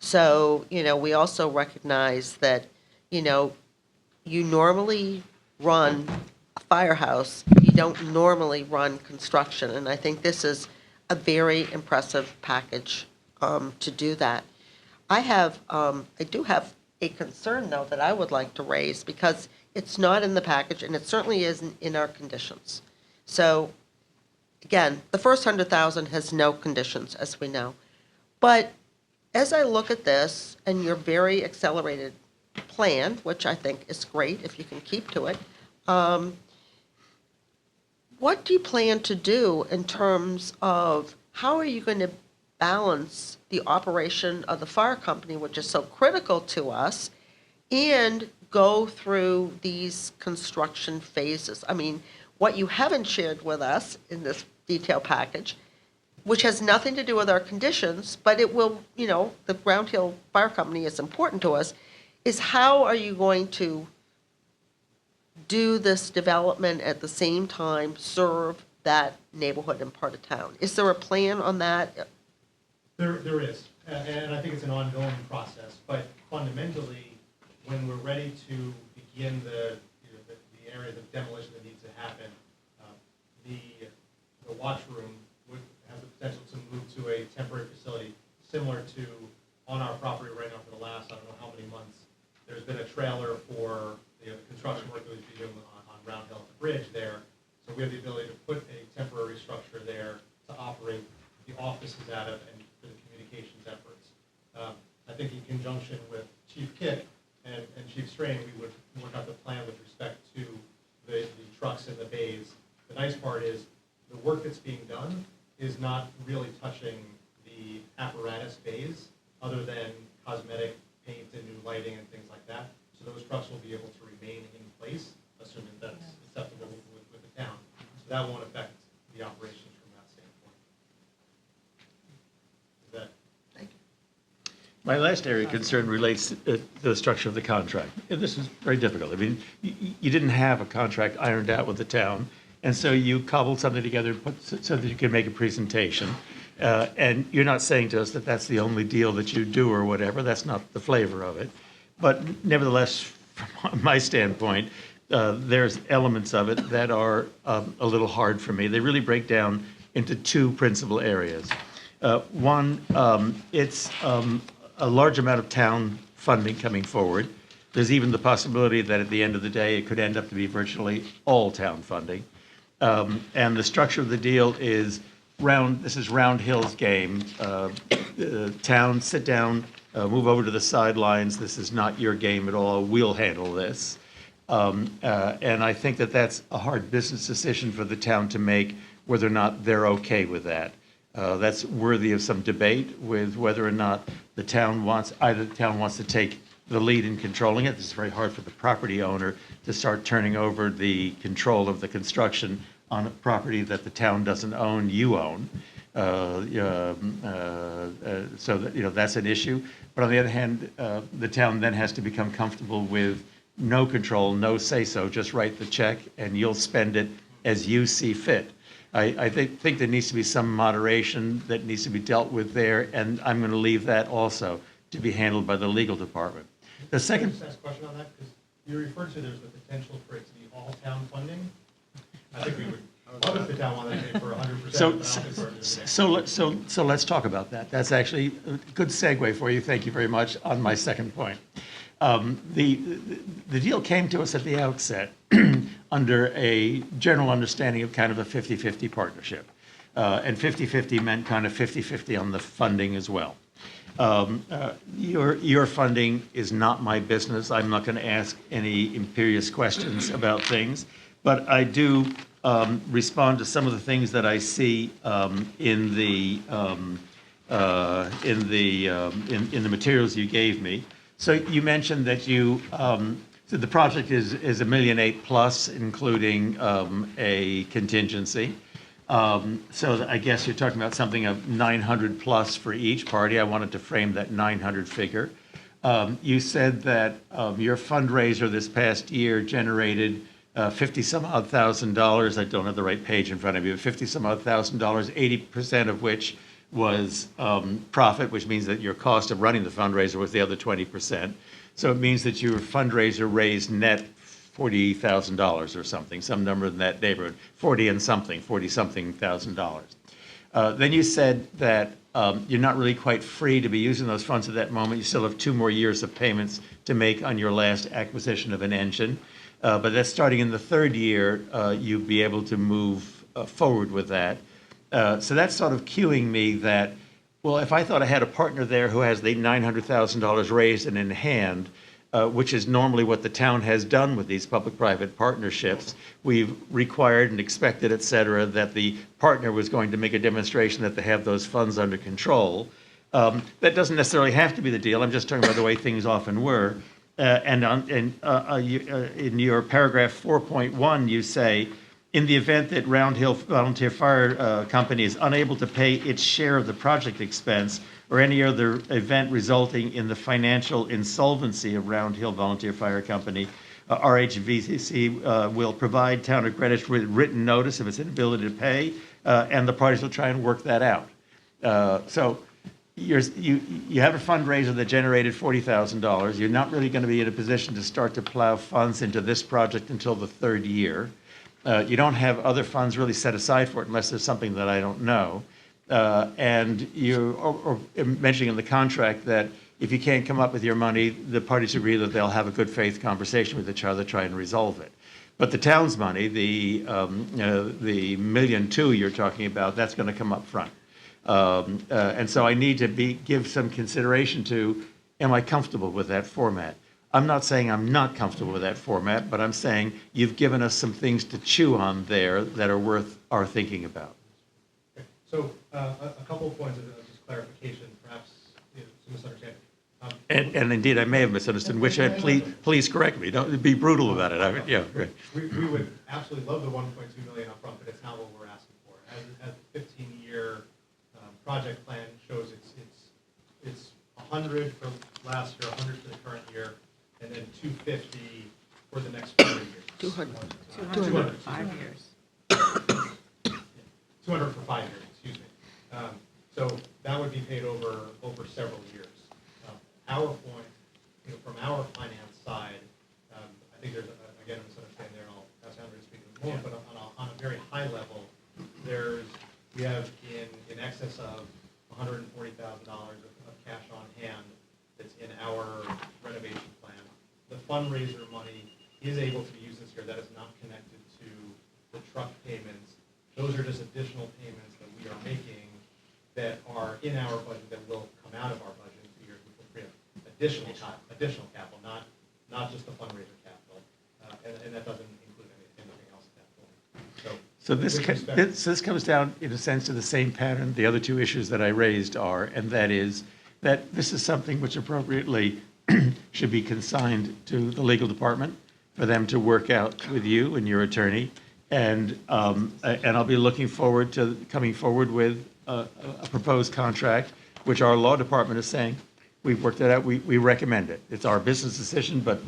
So, we also recognize that, you normally run a firehouse, you don't normally run construction, and I think this is a very impressive package to do that. I do have a concern, though, that I would like to raise, because it's not in the package, and it certainly isn't in our conditions. So again, the first 100,000 has no conditions, as we know. But as I look at this, and your very accelerated plan, which I think is great if you can keep to it, what do you plan to do in terms of how are you going to balance the operation of the fire company, which is so critical to us, and go through these construction phases? I mean, what you haven't shared with us in this detail package, which has nothing to do with our conditions, but it will, you know, the Round Hill Fire Company is important to us, is how are you going to do this development at the same time serve that neighborhood and part of town? Is there a plan on that? There is, and I think it's an ongoing process, but fundamentally, when we're ready to begin the areas of demolition that needs to happen, the watch room would have the potential to move to a temporary facility similar to on our property right now for the last, I don't know how many months. There's been a trailer for the construction work that we've been doing on Round Hill at the bridge there. So we have the ability to put a temporary structure there to operate the offices out of and for the communications efforts. I think in conjunction with Chief Kick and Chief Strain, we would work out the plan with respect to the trucks and the bays. The nice part is the work that's being done is not really touching the apparatus bays other than cosmetic paint and new lighting and things like that. So those trucks will be able to remain in place, assuming that's acceptable with the town. So that won't affect the operations from that standpoint. Is that? Thank you. My last area of concern relates to the structure of the contract. And this is very difficult. I mean, you didn't have a contract ironed out with the town, and so you cobbled something together so that you could make a presentation. And you're not saying to us that that's the only deal that you do or whatever. That's not the flavor of it. But nevertheless, from my standpoint, there's elements of it that are a little hard for me. They really break down into two principal areas. One, it's a large amount of town funding coming forward. There's even the possibility that at the end of the day, it could end up to be virtually all town funding. And the structure of the deal is this is Round Hill's game. Town, sit down, move over to the sidelines. This is not your game at all. We'll handle this. And I think that that's a hard business decision for the town to make, whether or not they're okay with that. That's worthy of some debate with whether or not the town either the town wants to take the lead in controlling it. It's very hard for the property owner to start turning over the control of the construction on a property that the town doesn't own, you own. So that, that's an issue. But on the other hand, the town then has to become comfortable with no control, no say-so, just write the check and you'll spend it as you see fit. I think there needs to be some moderation that needs to be dealt with there, and I'm going to leave that also to be handled by the legal department. The second. Can I just ask a question on that? Because you referred to there's the potential for it to be all town funding. I think we would love if the town wanted to pay for 100%. So let's talk about that. That's actually a good segue for you. Thank you very much on my second point. The deal came to us at the outset under a general understanding of kind of a 50-50 partnership. And 50-50 meant kind of 50-50 on the funding as well. Your funding is not my business. I'm not going to ask any imperious questions about things, but I do respond to some of the things that I see in the materials you gave me. So you mentioned that so the project is $1.8 million plus, including a contingency. So I guess you're talking about something of 900 plus for each party. I wanted to frame that 900 figure. You said that your fundraiser this past year generated $50-some-odd thousand. I don't have the right page in front of you. $50-some-odd thousand, 80% of which was profit, which means that your cost of running the fundraiser was the other 20%. So it means that your fundraiser raised net $40,000 or something, some number in that neighborhood, 40-something thousand dollars. Then you said that you're not really quite free to be using those funds at that moment. You still have 2 more years of payments to make on your last acquisition of an engine. But that's starting in the 3rd year, you'll be able to move forward with that. So that's sort of cueing me that, well, if I thought I had a partner there who has the $900,000 raised and in hand, which is normally what the town has done with these public-private partnerships, we've required and expected, et cetera, that the partner was going to make a demonstration that they have those funds under control. That doesn't necessarily have to be the deal. I'm just talking about the way things often were. In your paragraph 4.1, you say, in the event that Round Hill Volunteer Fire Company is unable to pay its share of the project expense or any other event resulting in the financial insolvency of Round Hill Volunteer Fire Company, RHVCC will provide Town of Greenwich with written notice of its inability to pay, and the parties will try and work that out. So you have a fundraiser that generated $40,000. You're not really going to be in a position to start to plow funds into this project until the third year. You don't have other funds really set aside for it unless there's something that I don't know. And you're mentioning in the contract that if you can't come up with your money, the parties agree that they'll have a good faith conversation with each other, try and resolve it. But the town's money, the $1.2 million you're talking about, that's going to come up front. And so I need to give some consideration to, am I comfortable with that format? I'm not saying I'm not comfortable with that format, but I'm saying you've given us some things to chew on there that are worth our thinking about. Okay. So a couple of points of just clarification, perhaps some misunderstanding. And indeed, I may have misunderstood, which please correct me. Don't be brutal about it. Yeah, great. We would absolutely love the 1.2 million upfront, but it's not what we're asking for. As the 15-year project plan shows, it's 100 for last year, 100 for the current year, and then 250 for the next 4 years. 200. 200 for 5 years. 200 for 5 years, excuse me. So that would be paid over several years. Our point, from our finance side, I think there's, again, a misunderstanding there, and I'll ask Andrew to speak in a moment, but on a very high level, we have in excess of $140,000 of cash on hand that's in our renovation plan. The fundraiser money is able to be used this year. That is not connected to the truck payments. Those are just additional payments that we are making that are in our budget that will come out of our budget in 2 years, which will free up additional capital, not just the fundraiser capital, and that doesn't include anything else at that point. So this comes down, in a sense, to the same pattern the other two issues that I raised are, and that is that this is something which appropriately should be consigned to the legal department for them to work out with you and your attorney. And I'll be looking forward to coming forward with a proposed contract, which our law department is saying, we've worked it out, we recommend it. It's our business decision, but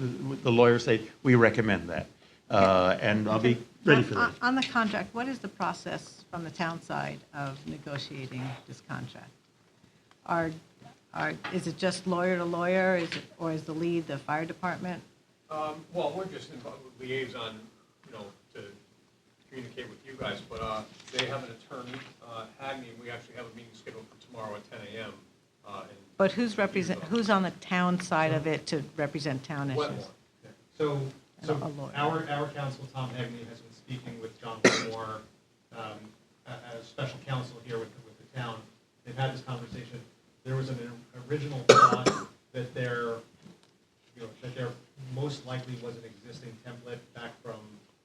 the lawyers say, we recommend that. And I'll be ready for that. On the contract, what is the process from the town side of negotiating this contract? Is it just lawyer to lawyer, or is the lead the fire department? Well, we're just in liaison, to communicate with you guys, but they have an attorney, Hagney, and we actually have a meeting scheduled for tomorrow at 10 a.m. But who's on the town side of it to represent town issues? Wetmore. So our counsel, Tom Hagney, has been speaking with John Wetmore as special counsel here with the town. They've had this conversation. There was an original thought that there most likely was an existing template back from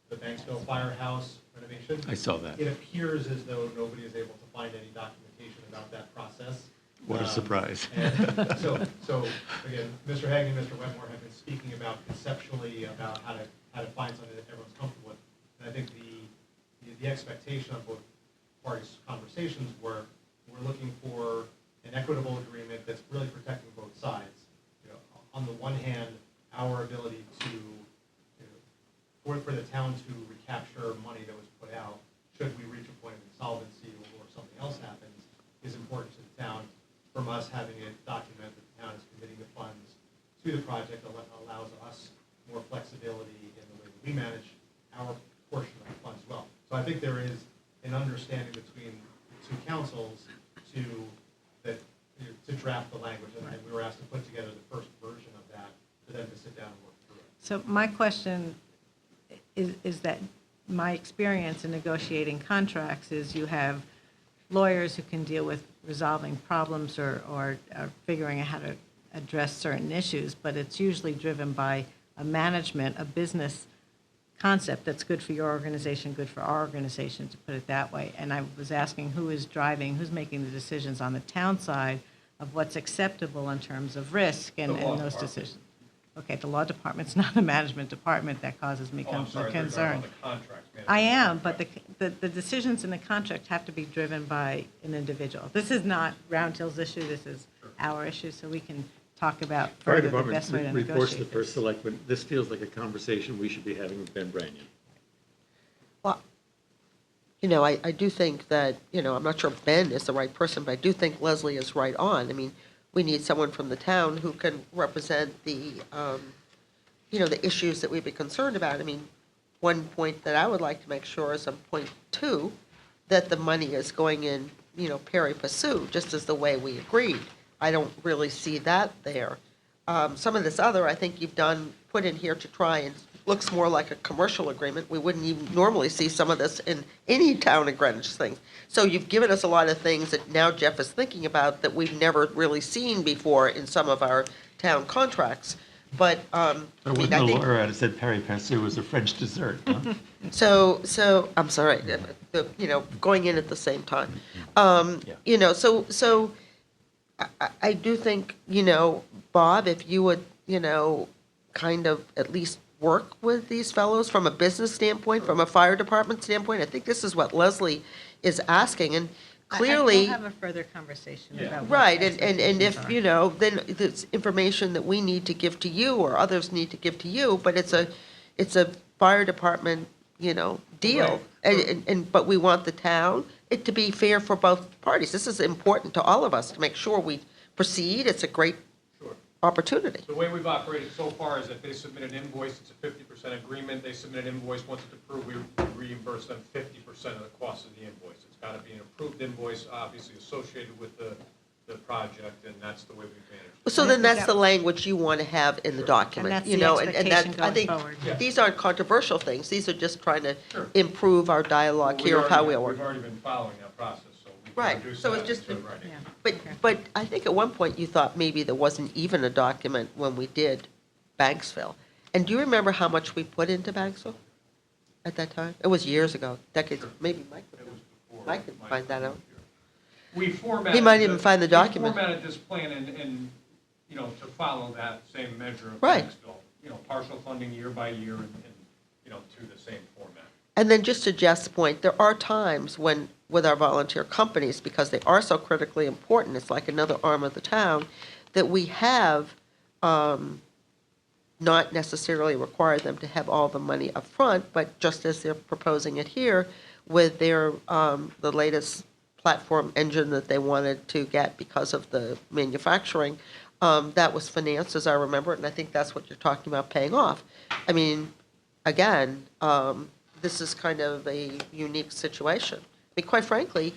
the Banksville Firehouse renovation. I saw that. It appears as though nobody is able to find any documentation about that process. What a surprise. And so again, Mr. Hagney and Mr. Wetmore have been speaking about conceptually about how to find something that everyone's comfortable with. And I think the expectation of both parties' conversations were we're looking for an equitable agreement that's really protecting both sides. On the one hand, our ability for the town to recapture money that was put out, should we reach a point of insolvency or something else happens, is important to the town. From us having it documented, the town is committing the funds to the project, allows us more flexibility in the way that we manage our portion of the funds as well. So I think there is an understanding between the two councils to draft the language, and we were asked to put together the first version of that for them to sit down and work through it. So my question is that my experience in negotiating contracts is you have lawyers who can deal with resolving problems or figuring out how to address certain issues, but it's usually driven by a management, a business concept that's good for your organization, good for our organization, to put it that way. And I was asking who is driving, who's making the decisions on the town side of what's acceptable in terms of risk and those decisions. Okay, the law department's not a management department. That causes me concern. I am, but the decisions in the contract have to be driven by an individual. This is not Round Hill's issue, this is our issue, so we can talk about Fire further the department best way to reports to the negotiate first this. selectman. This feels like a conversation we should be having with Ben Branyan. Well, I do think that, I'm not sure Ben is the right person, but I do think Leslie is right on. I mean, we need someone from the town who can represent the issues that we'd be concerned about. I mean, one point that I would like to make sure is on point 2, that the money is going in, pari passu, just as the way we agreed. I don't really see that there. Some of this other, I think you've put in here to try and, looks more like a commercial agreement. We wouldn't even normally see some of this in any town in Greenwich things. So you've given us a lot of things that now Jeff is thinking about that we've never really seen before in some of our town contracts. But, There wasn't a lawyer out and said Perry Passu was a French dessert, huh? So, I'm sorry, going in at the same time. So I do think, Bob, if you would, kind of at least work with these fellows from a business standpoint, from a fire department standpoint, I think this is what Leslie is asking, and clearly. We'll have a further conversation about what Right, the and if, expectations are. then there's information that we need to give to you or others need to give to you, but it's a fire department, deal. But we want the town, it to be fair for both parties. This is important to all of us to make sure we proceed. It's a great opportunity. The way we've operated so far is that they submit an invoice, it's a 50% agreement, they submit an invoice, once it's approved, we reimburse them 50% of the cost of the invoice. It's got to be an approved invoice, obviously associated with the project, and that's the way we've managed. So then that's the language you want to have in the document, And that's the and expectation I going think forward. these aren't controversial things. These are just trying to improve our dialogue here of how we work. We've already been following that process, so we can Right, reduce so that it's just, to writing. but I think at one point you thought maybe there wasn't even a document when we did Banksville. And do you remember how much we put into Banksville at that time? It was years ago, decades, maybe Mike could find that out. We formatted. He might even find the document. We formatted this plan and, to follow that same measure of Right. Banksville. Partial funding year by year and, to the same format. And then just to Jeff's point, there are times when, with our volunteer companies, because they are so critically important, it's like another arm of the town, that we have not necessarily required them to have all the money up front, but just as they're proposing it here, with their, the latest platform engine that they wanted to get because of the manufacturing, that was financed, as I remember it, and I think that's what you're talking about paying off. I mean, again, this is kind of a unique situation. I mean, quite frankly,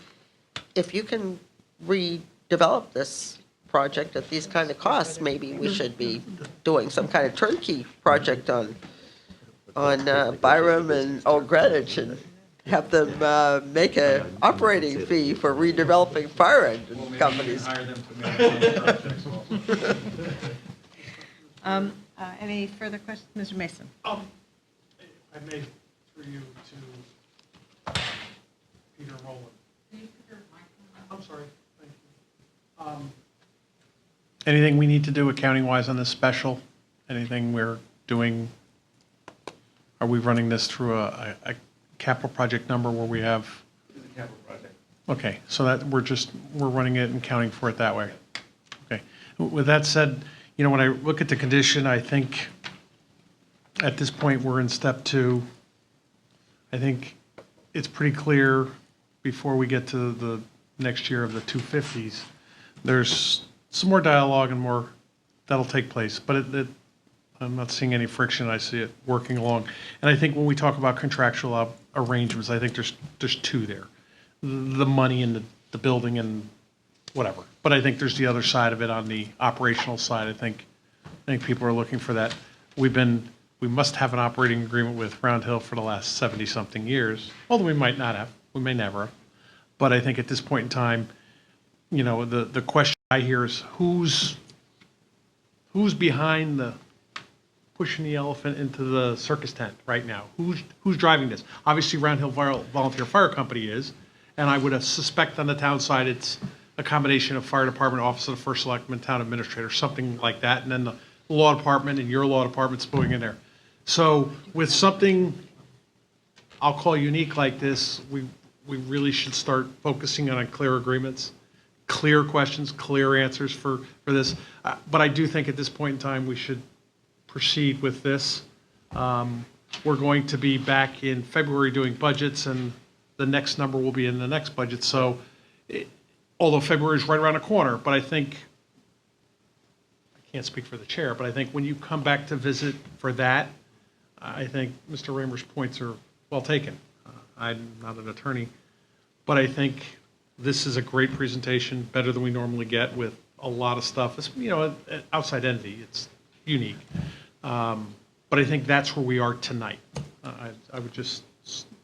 if you can redevelop this project at these kind of costs, maybe we should be doing some kind of turnkey project on Byram and Old Greenwich and have them make an operating fee for redeveloping fire engine companies. Hire them to manage those projects also. Any further questions? Mr. Mason? I made through you to Peter Rowland. I'm sorry, thank you. Anything we need to do accounting-wise on this special? Anything we're doing? Are we running this through a capital project number where we have? It's a capital project. Okay, so that we're running it and counting for it that way. Okay. With that said, when I look at the condition, I think at this point, we're in step 2. I think it's pretty clear before we get to the next year of the 250s, there's some more dialogue and more that'll take place, but I'm not seeing any friction. I see it working along. And I think when we talk about contractual arrangements, I think there's 2 there. The money and the building and whatever. But I think there's the other side of it on the operational side. I think people are looking for that. We must have an operating agreement with Round Hill for the last 70-something years, although we might not have. We may never have. But I think at this point in time, you know, the question I hear is who's behind the pushing the elephant into the circus tent right now? Who's driving this? Obviously, Round Hill Volunteer Fire Company is, and I would suspect on the town side it's a combination of fire department, office of the first selectman, town administrator, something like that, and then the law department and your law department's putting in there. So with something I'll call unique like this, we really should start focusing on clear agreements, clear questions, clear answers for this. But I do think at this point in time, we should proceed with this. We're going to be back in February doing budgets, and the next number will be in the next budget. So although February is right around the corner, but I think, I can't speak for the chair, but I think when you come back to visit for that, I think Mr. Raymer's points are well taken. I'm not an attorney, but I think this is a great presentation, better than we normally get with a lot of stuff. It's, you know, an outside entity, it's unique. But I think that's where we are tonight. I would just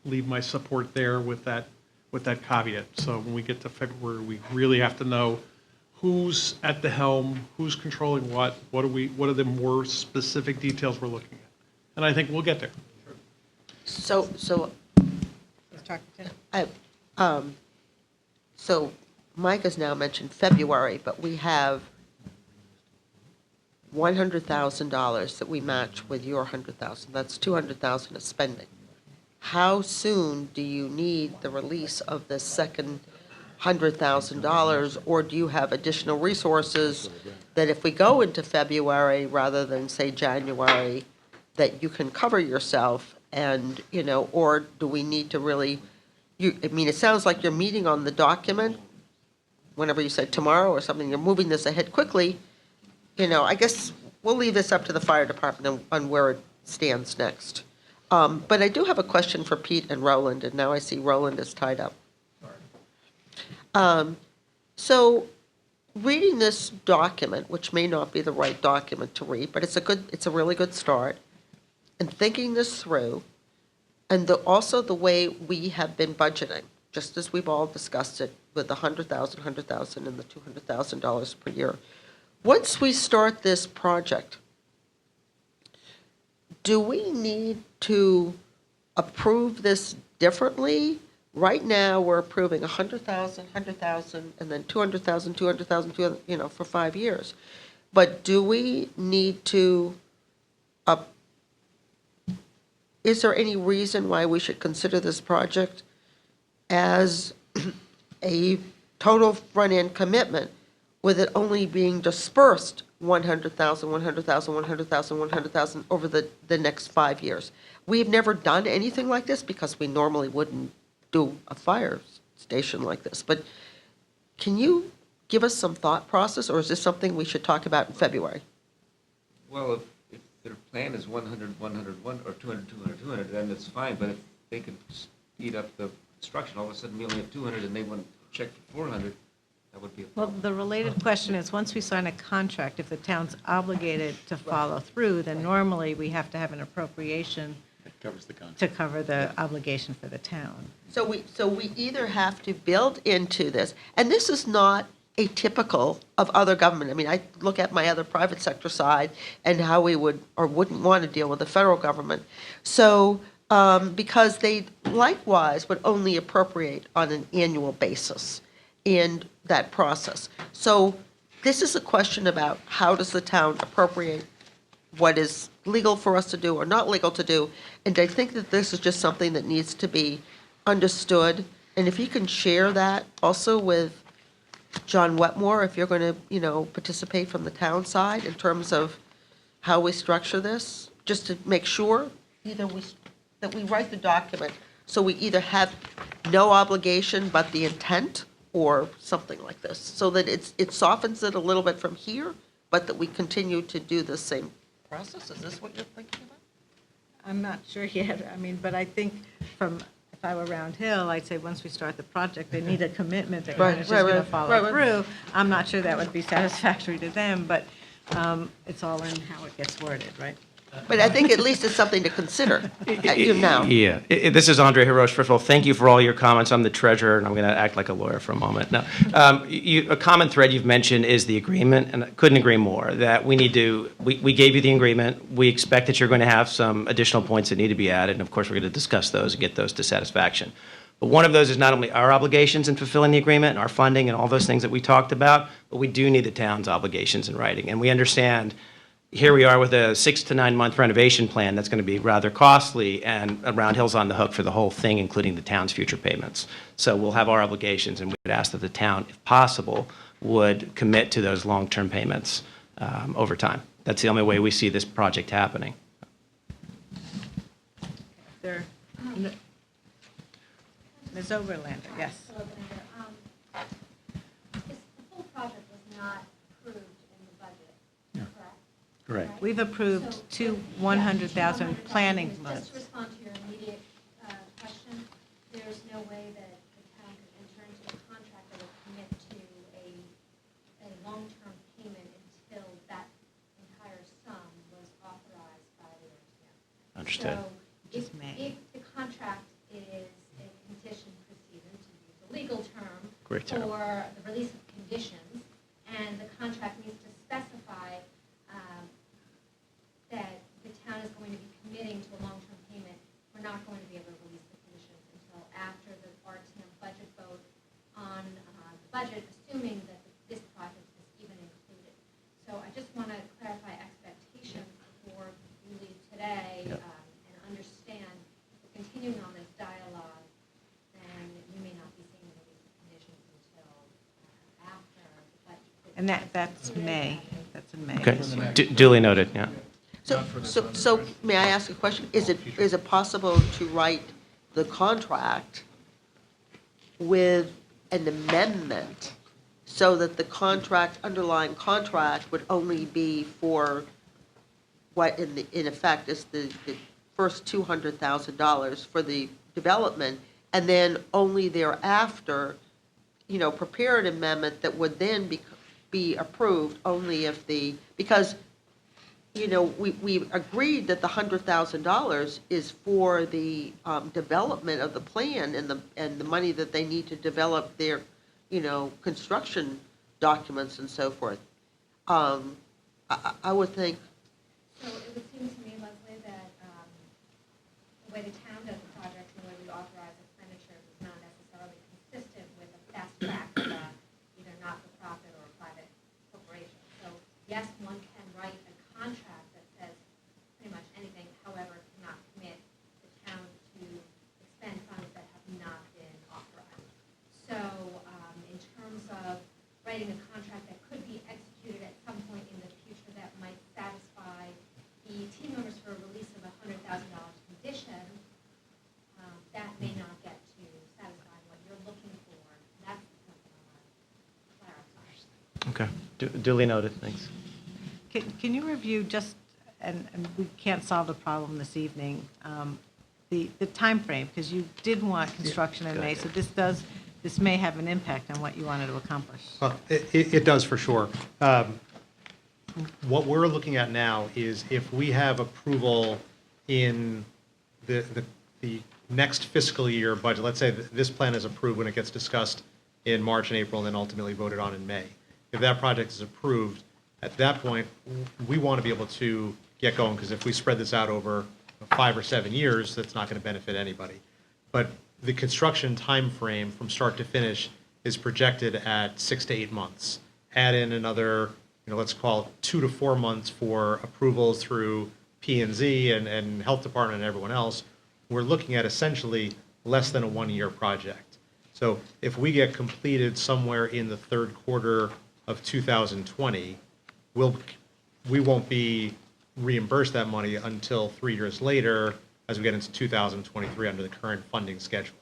leave my support there with that caveat. So when we get to February, we really have to know who's at the helm, who's controlling what are the more specific details we're looking at. And I think we'll get there. So, Mr. Tarkington? so Mike has now mentioned February, but we have $100,000 that we match with your $100,000. That's $200,000 of spending. How soon do you need the release of the second $100,000, or do you have additional resources that if we go into February rather than, say, January, that you can cover yourself and, you know, or do we need to really, I mean, it sounds like you're meeting on the document, whenever you said tomorrow or something, you're moving this ahead quickly. You know, I guess we'll leave this up to the fire department on where it stands next. But I do have a question for Pete and Roland, and now I see Roland is tied up. So reading this document, which may not be the right document to read, but it's a really good start, and thinking this through, and also the way we have been budgeting, just as we've all discussed it with the $100,000, and the $200,000 per year. Once we start this project, do we need to approve this differently? Right now, we're approving 100,000, and then 200,000, 200,000, you know, for 5 years. But do we need to, is there any reason why we should consider this project as a total front-end commitment with it only being dispersed 100,000, 100,000, 100,000, 100,000 over the next 5 years? We've never done anything like this because we normally wouldn't do a fire station like this. But can you give us some thought process, or is this something we should talk about in February? Well, if their plan is 100, 100, 1, or 200, 200, 200, then it's fine. But if they can speed up the construction, all of a sudden we only have 200 and they want to check for 400, that would be a Well, problem. the related question is, once we sign a contract, if the town's obligated to follow through, then normally we have to have an appropriation That covers the contract. to cover the obligation for the town. So we either have to build into this, and this is not atypical of other government. I mean, I look at my other private sector side and how we would or wouldn't want to deal with the federal government. So, because they likewise would only appropriate on an annual basis in that process. So this is a question about how does the town appropriate what is legal for us to do or not legal to do. And I think that this is just something that needs to be understood. And if you can share that also with John Wetmore, if you're going to, you know, participate from the town side in terms of how we structure this, just to make sure that we write the document so we either have no obligation but the intent or something like this, so that it softens it a little bit from here, but that we continue to do the same process. Is this what you're thinking about? I'm not sure yet, I mean, but I think if I were Round Hill, I'd say once we start the project, they need a commitment that Right, Greenwich is right, going to right, follow right, right. through. I'm not sure that would be satisfactory to them, but it's all in how it gets worded, right? But I think at least it's something to consider now. Yeah. This is Andre Hirosh. First of all, thank you for all your comments. I'm the treasurer, and I'm going to act like a lawyer for a moment. Now, a common thread you've mentioned is the agreement, and I couldn't agree more, that we need to, we gave you the agreement. We expect that you're going to have some additional points that need to be added, and of course, we're going to discuss those and get those to satisfaction. But one of those is not only our obligations in fulfilling the agreement and our funding and all those things that we talked about, but we do need the town's obligations in writing. And we understand here we are with a 6 to 9 month renovation plan that's going to be rather costly, and Round Hill's on the hook for the whole thing, including the town's future payments. So we'll have our obligations, and we would ask that the town, if possible, would commit to those long-term payments over time. That's the only way we see this project happening. There, Ms. Overlander, yes. The full project was not approved in the budget, correct? Correct. We've approved two 100,000 planning Just months. to respond to your immediate question, there's no way that the town could enter into a contract that would commit to a long-term payment until that entire sum was authorized by the RTM. Understood. So if the contract is a condition precedent, to use a legal term, Great term. for the release of conditions, and the contract needs to specify that the town is going to be committing to a long-term payment, we're not going to be able to release the conditions until after the RTM budget vote on the budget, assuming that this project is even included. So I just want to clarify expectations before we leave today and understand if we're continuing on this dialogue, then you may not be seeing the release of conditions until after the budget. And that's May. That's in May. Okay, duly noted, yeah. So may I ask a question? Is it possible to write the contract with an amendment so that the underlying contract would only be for what in effect is the first $200,000 for the development, and then only thereafter, prepare an amendment that would then be approved only if because we agreed that the $100,000 is for the development of the plan and the money that they need to develop their, construction documents and so forth. I would think. So it would seem to me, Leslie, that the way the town does the project and the way we authorize expenditures is not necessarily consistent with a fast track of either not-for-profit or a private corporation. So yes, one can write a contract that says pretty much anything, however, cannot commit the town to expend funds that have not been authorized. So in terms of writing a contract that could be executed at some point in the future that might satisfy the team members for a release of a $100,000 condition, that may not get to satisfy what you're looking for. That's the point I want to clarify. Okay, duly noted, thanks. Can you review just, and we can't solve the problem this evening, the timeframe, because you did want construction in May, so this may have an impact on what you wanted to accomplish. Well, it does for sure. What we're looking at now is if we have approval in the next fiscal year budget, let's say that this plan is approved when it gets discussed in March and April and then ultimately voted on in May. If that project is approved, at that point, we want to be able to get going, because if we spread this out over 5 or 7 years, that's not going to benefit anybody. But the construction time frame from start to finish is projected at 6 to 8 months. Add in another, let's call it 2 to 4 months for approvals through P&Z and Health Department and everyone else. We're looking at essentially less than a 1-year project. So if we get completed somewhere in the third quarter of 2020, we won't be reimbursed that money until 3 years later as we get into 2023 under the current funding schedule.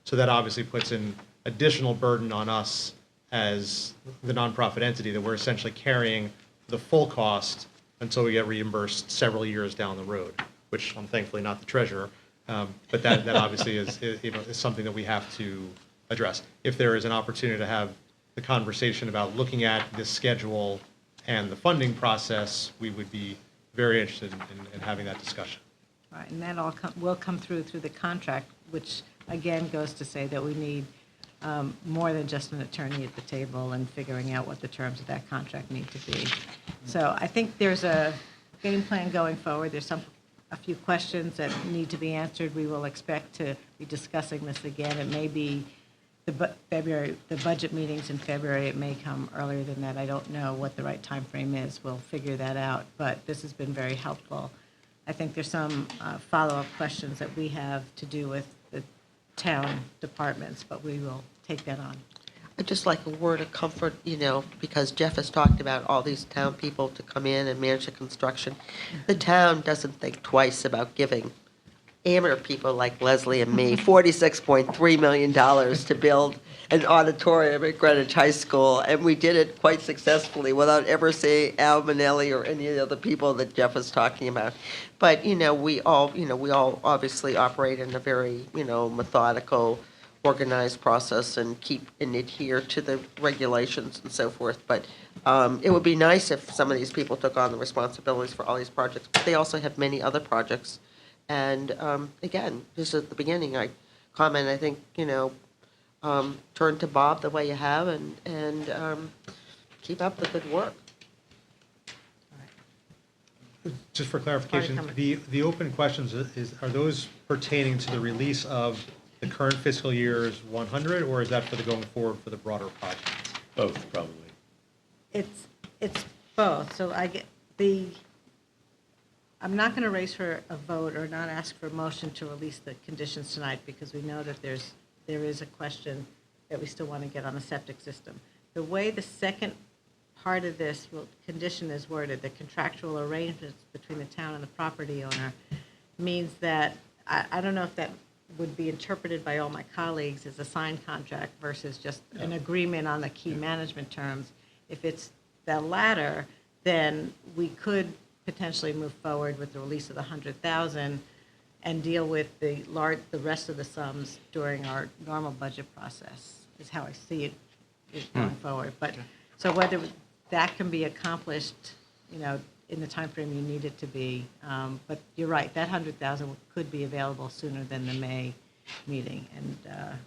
So that obviously puts an additional burden on us as the nonprofit entity, that we're essentially carrying the full cost until we get reimbursed several years down the road, which I'm thankfully not the treasurer. But that obviously is something that we have to address. If there is an opportunity to have the conversation about looking at this schedule and the funding process, we would be very interested in having that discussion. Right, and that all will come through the contract, which again goes to say that we need more than just an attorney at the table and figuring out what the terms of that contract need to be. So I think there's a game plan going forward. There's a few questions that need to be answered. We will expect to be discussing this again. It may be the budget meetings in February. It may come earlier than that. I don't know what the right time frame is. We'll figure that out. But this has been very helpful. I think there's some follow-up questions that we have to do with the town departments, but we will take that on. I'd just like a word of comfort, because Jeff has talked about all these town people to come in and manage the construction. The town doesn't think twice about giving amateur people like Leslie and me $46.3 million to build an auditorium at Greenwich High School, and we did it quite successfully without ever seeing Al Manelli or any of the other people that Jeff was talking about. But, we all obviously operate in a very, methodical, organized process and adhere to the regulations and so forth. But it would be nice if some of these people took on the responsibilities for all these projects. But they also have many other projects. And again, just at the beginning, I think, turn to Bob the way you have and keep up the good work. Just for clarification, the open questions are those pertaining to the release of the current fiscal year's 100, or is that for the going forward for the broader project? Both, probably. It's both. So I'm not going to raise for a vote or not ask for a motion to release the conditions tonight because we know that there is a question that we still want to get on the septic system. The way the second part of this condition is worded, the contractual arrangements between the town and the property owner, means that, I don't know if that would be interpreted by all my colleagues as a signed contract versus just an agreement on the key management terms. If it's the latter, then we could potentially move forward with the release of the 100,000 and deal with the rest of the sums during our normal budget process, is how I see it going forward. But, so whether that can be accomplished, in the timeframe you need it to be, but you're right, that 100,000 could be available sooner than the May meeting. And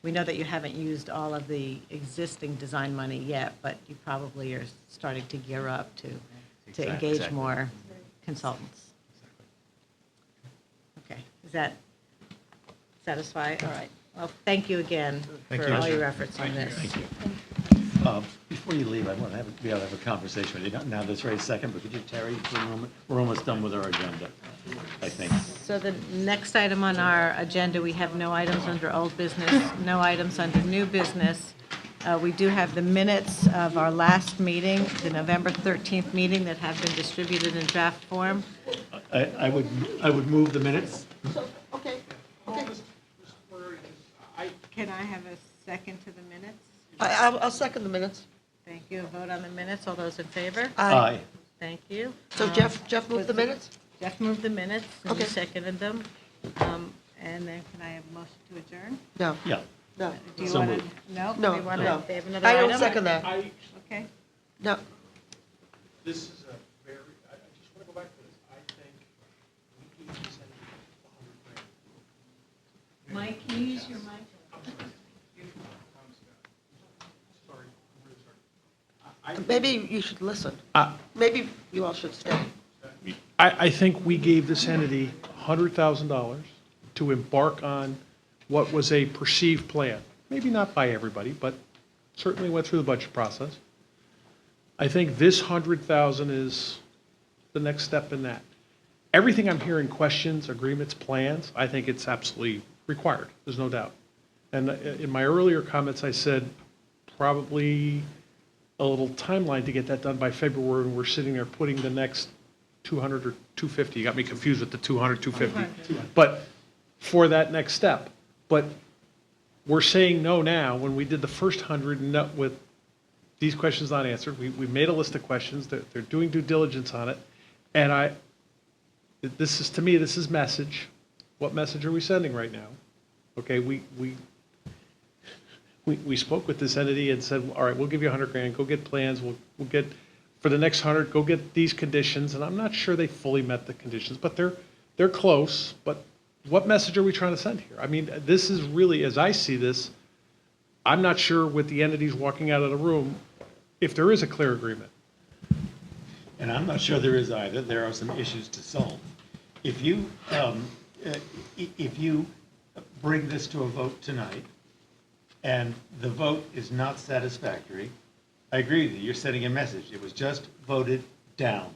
we know that you haven't used all of the existing design money yet, but you probably are starting to gear up to engage Exactly. more consultants. Okay, is that satisfy? All right. Well, thank you again Thank for you. all your efforts on this. Thank you. Before you leave, I want to be able to have a conversation with you. Not now this very second, but could you, Terry, for a moment? We're almost done with our agenda, I think. So the next item on our agenda, we have no items under old business, no items under new business. We do have the minutes of our last meeting, the November 13th meeting that have been distributed in draft form. I would move the minutes. Okay. Can I have a second to the minutes? I'll second the minutes. Thank you. A vote on the minutes. All those in favor? Aye. Thank you. So Jeff moved the minutes? Jeff moved the minutes, and you Okay. seconded them. And then can I have a motion to adjourn? No. Yeah. No. Do you So want moved. to, no? No, They want no. to, they have another I item? don't second that. Okay. No. This is a very, I just want to go back to this. I think we need to send $100,000. Mike, can you use your mic? Sorry, I'm really sorry. Maybe you should listen. Maybe you all should stay. I think we gave this entity $100,000 to embark on what was a perceived plan. Maybe not by everybody, but certainly went through the budget process. I think this 100,000 is the next step in that. Everything I'm hearing, questions, agreements, plans, I think it's absolutely required, there's no doubt. And in my earlier comments, I said probably a little timeline to get that done by February, and we're sitting there putting the next 200 or 250, you got me confused with the 200, 250. But for that next step. But we're saying no now, when we did the first 100 no, with these questions not answered. We made a list of questions, they're doing due diligence on it. And this is, to me, this is message. What message are we sending right now? Okay, we spoke with this entity and said, all right, we'll give you 100 grand, go get plans, we'll get for the next 100, go get these conditions, and I'm not sure they fully met the conditions, but they're close. But what message are we trying to send here? I mean, this is really, as I see this, I'm not sure with the entities walking out of the room if there is a clear agreement. And I'm not sure there is either. There are some issues to solve. If you bring this to a vote tonight, and the vote is not satisfactory, I agree with you. You're sending a message. It was just voted down.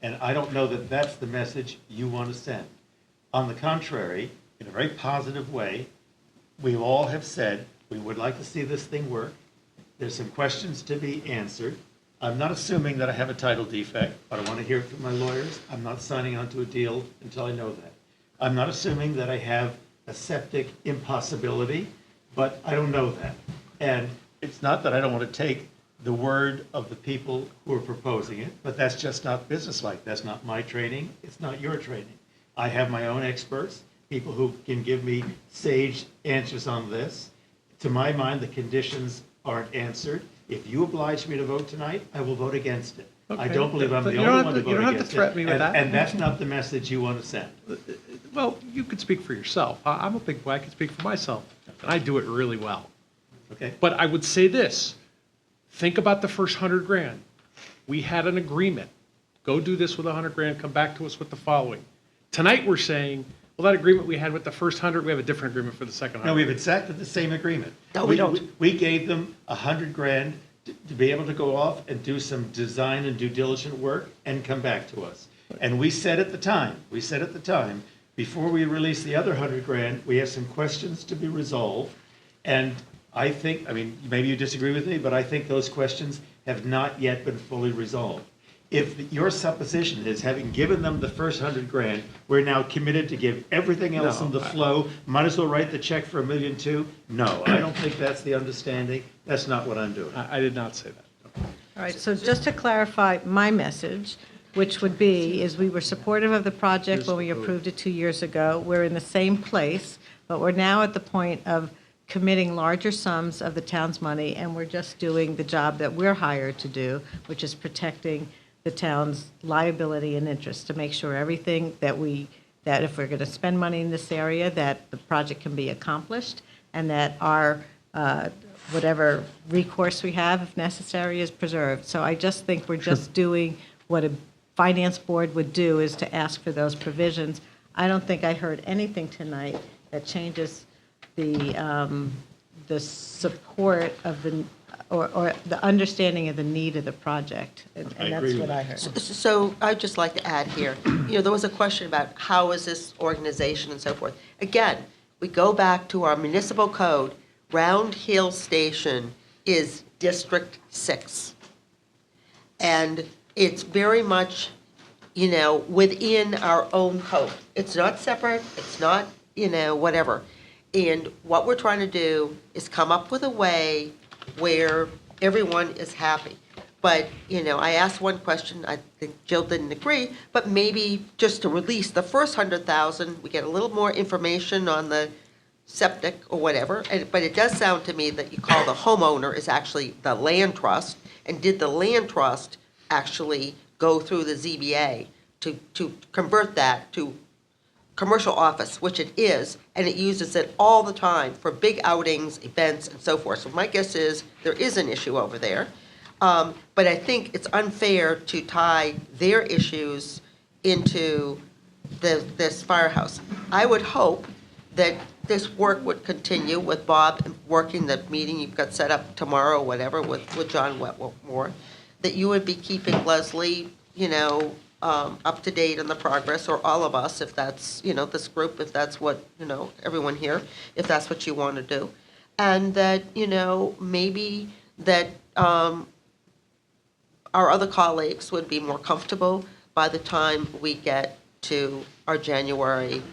And I don't know that that's the message you want to send. On the contrary, in a very positive way, we all have said we would like to see this thing work. There's some questions to be answered. I'm not assuming that I have a title defect, but I want to hear it from my lawyers. I'm not signing onto a deal until I know that. I'm not assuming that I have a septic impossibility, but I don't know that. And it's not that I don't want to take the word of the people who are proposing it, but that's just not businesslike. That's not my training. It's not your training. I have my own experts, people who can give me sage answers on this. To my mind, the conditions aren't answered. If you oblige me to vote tonight, I will vote against it. I Okay. don't believe I'm But the you don't only have one to- to you vote don't have to against it. threaten me with that. And that's not the message you want to send. Well, you could speak for yourself. I'm a big boy, I can speak for myself, and I do it really well. Okay? But I would say this, think about the first 100 grand. We had an agreement. Go do this with 100 grand, come back to us with the following. Tonight, we're saying, well, that agreement we had with the first 100, we have a different agreement for the second 100. No, we have exactly the same agreement. No, we don't. We gave them 100 grand to be able to go off and do some design and due diligent work and come back to us. And we said at the time, before we release the other 100 grand, we have some questions to be resolved. And I think, I mean, maybe you disagree with me, but I think those questions have not yet been fully resolved. If your supposition is, having given them the first 100 grand, we're now committed to give everything else in the flow, might as well write the check for $1.2 million? No, I don't think that's the understanding. That's not what I'm doing. I did not say that. All right, so just to clarify my message, which would be, is we were supportive of the project when we approved it 2 years ago. We're in the same place, but we're now at the point of committing larger sums of the town's money, and we're just doing the job that we're hired to do, which is protecting the town's liability and interest, to make sure everything that if we're going to spend money in this area, that the project can be accomplished, and that our, whatever recourse we have, if necessary, is preserved. So I just think we're just doing what a finance board would do, is to ask for those provisions. I don't think I heard anything tonight that changes the support of the, or the understanding of the need of the project. And that's what I heard. So I'd just like to add here, there was a question about how is this organization and so forth. Again, we go back to our municipal code. Round Hill Station is District 6. And it's very much, within our own code. It's not separate, it's not, whatever. And what we're trying to do is come up with a way where everyone is happy. But, I asked one question, I think Jill didn't agree, but maybe just to release the first 100,000, we get a little more information on the septic or whatever. But it does sound to me that you call the homeowner is actually the land trust. And did the land trust actually go through the ZBA to convert that to commercial office, which it is, and it uses it all the time for big outings, events, and so forth. So my guess is there is an issue over there. But I think it's unfair to tie their issues into this firehouse. I would hope that this work would continue with Bob working the meeting you've got set up tomorrow, whatever, with John Wetmore, that you would be keeping Leslie, up to date on the progress, or all of us, if that's, this group, if that's what, everyone here, if that's what you want to do. And that, maybe that our other colleagues would be more comfortable by the time we get to our January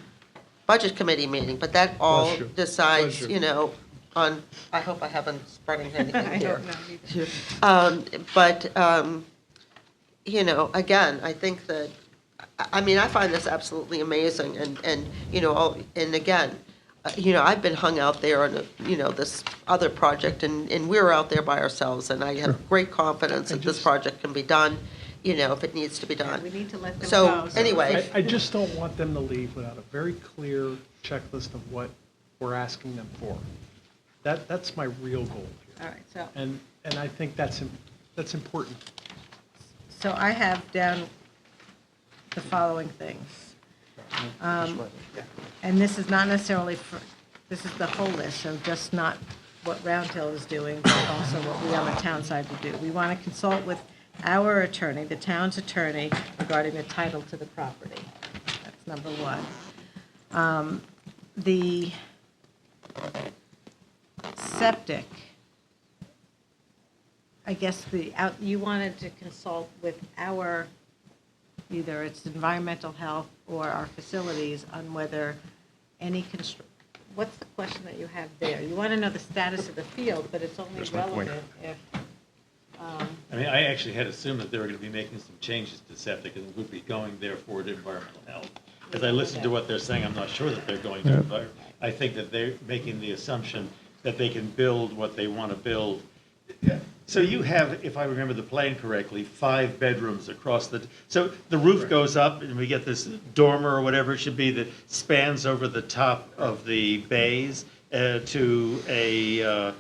Budget Committee meeting. But that all Bless you. decides, Bless you. on, I hope I haven't spreading anything I here. don't know. But, again, I think that, I find this absolutely amazing, and again, I've been hung out there on, this other project, and we're out there by ourselves, and I have great confidence that this project can be done, if it needs to be done. We need to let them So, go. anyway. I just don't want them to leave without a very clear checklist of what we're asking them for. That's my real goal here. All right, so. And I think that's important. So I have down the following things. And this is not necessarily this is the whole list, so just not what Round Hill is doing, but also what we on the town side would do. We want to consult with our attorney, the town's attorney, regarding the title to the property. That's number one. The septic, I guess you wanted to consult with either it's environmental health or our facilities on whether any what's the question that you have there? You want to know the status of the field, but it's only relevant if, I mean, I actually had assumed that they were going to be making some changes to septic and would be going therefore to environmental health. As I listen to what they're saying, I'm not sure that they're going to environmental. I think that they're making the assumption that they can build what they want to build. So you have, if I remember the plan correctly, 5 bedrooms across so the roof goes up and we get this dormer or whatever it should be that spans over the top of the bays to a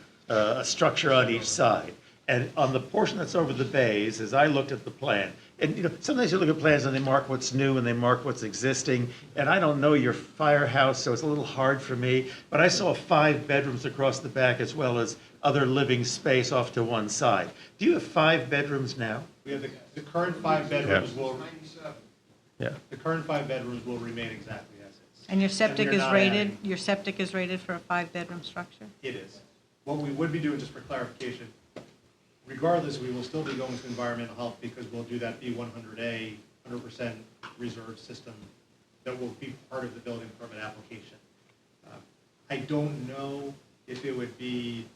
structure on each side. And on the portion that's over the bays, as I looked at the plan, and sometimes you look at plans and they mark what's new and they mark what's existing, and I don't know your firehouse, so it's a little hard for me, but I saw 5 bedrooms across the back as well as other living space off to one side. Do you have 5 bedrooms now? We have the current 5 bedrooms will, Yeah. the current 5 bedrooms will remain exactly as is. and your septic we're is not rated, adding. your septic is rated for a 5-bedroom structure? It is. What we would be doing, just for clarification, regardless, we will still be going to environmental health because we'll do that B100A 100% reserve system that will be part of the building permit application. I don't know if it would be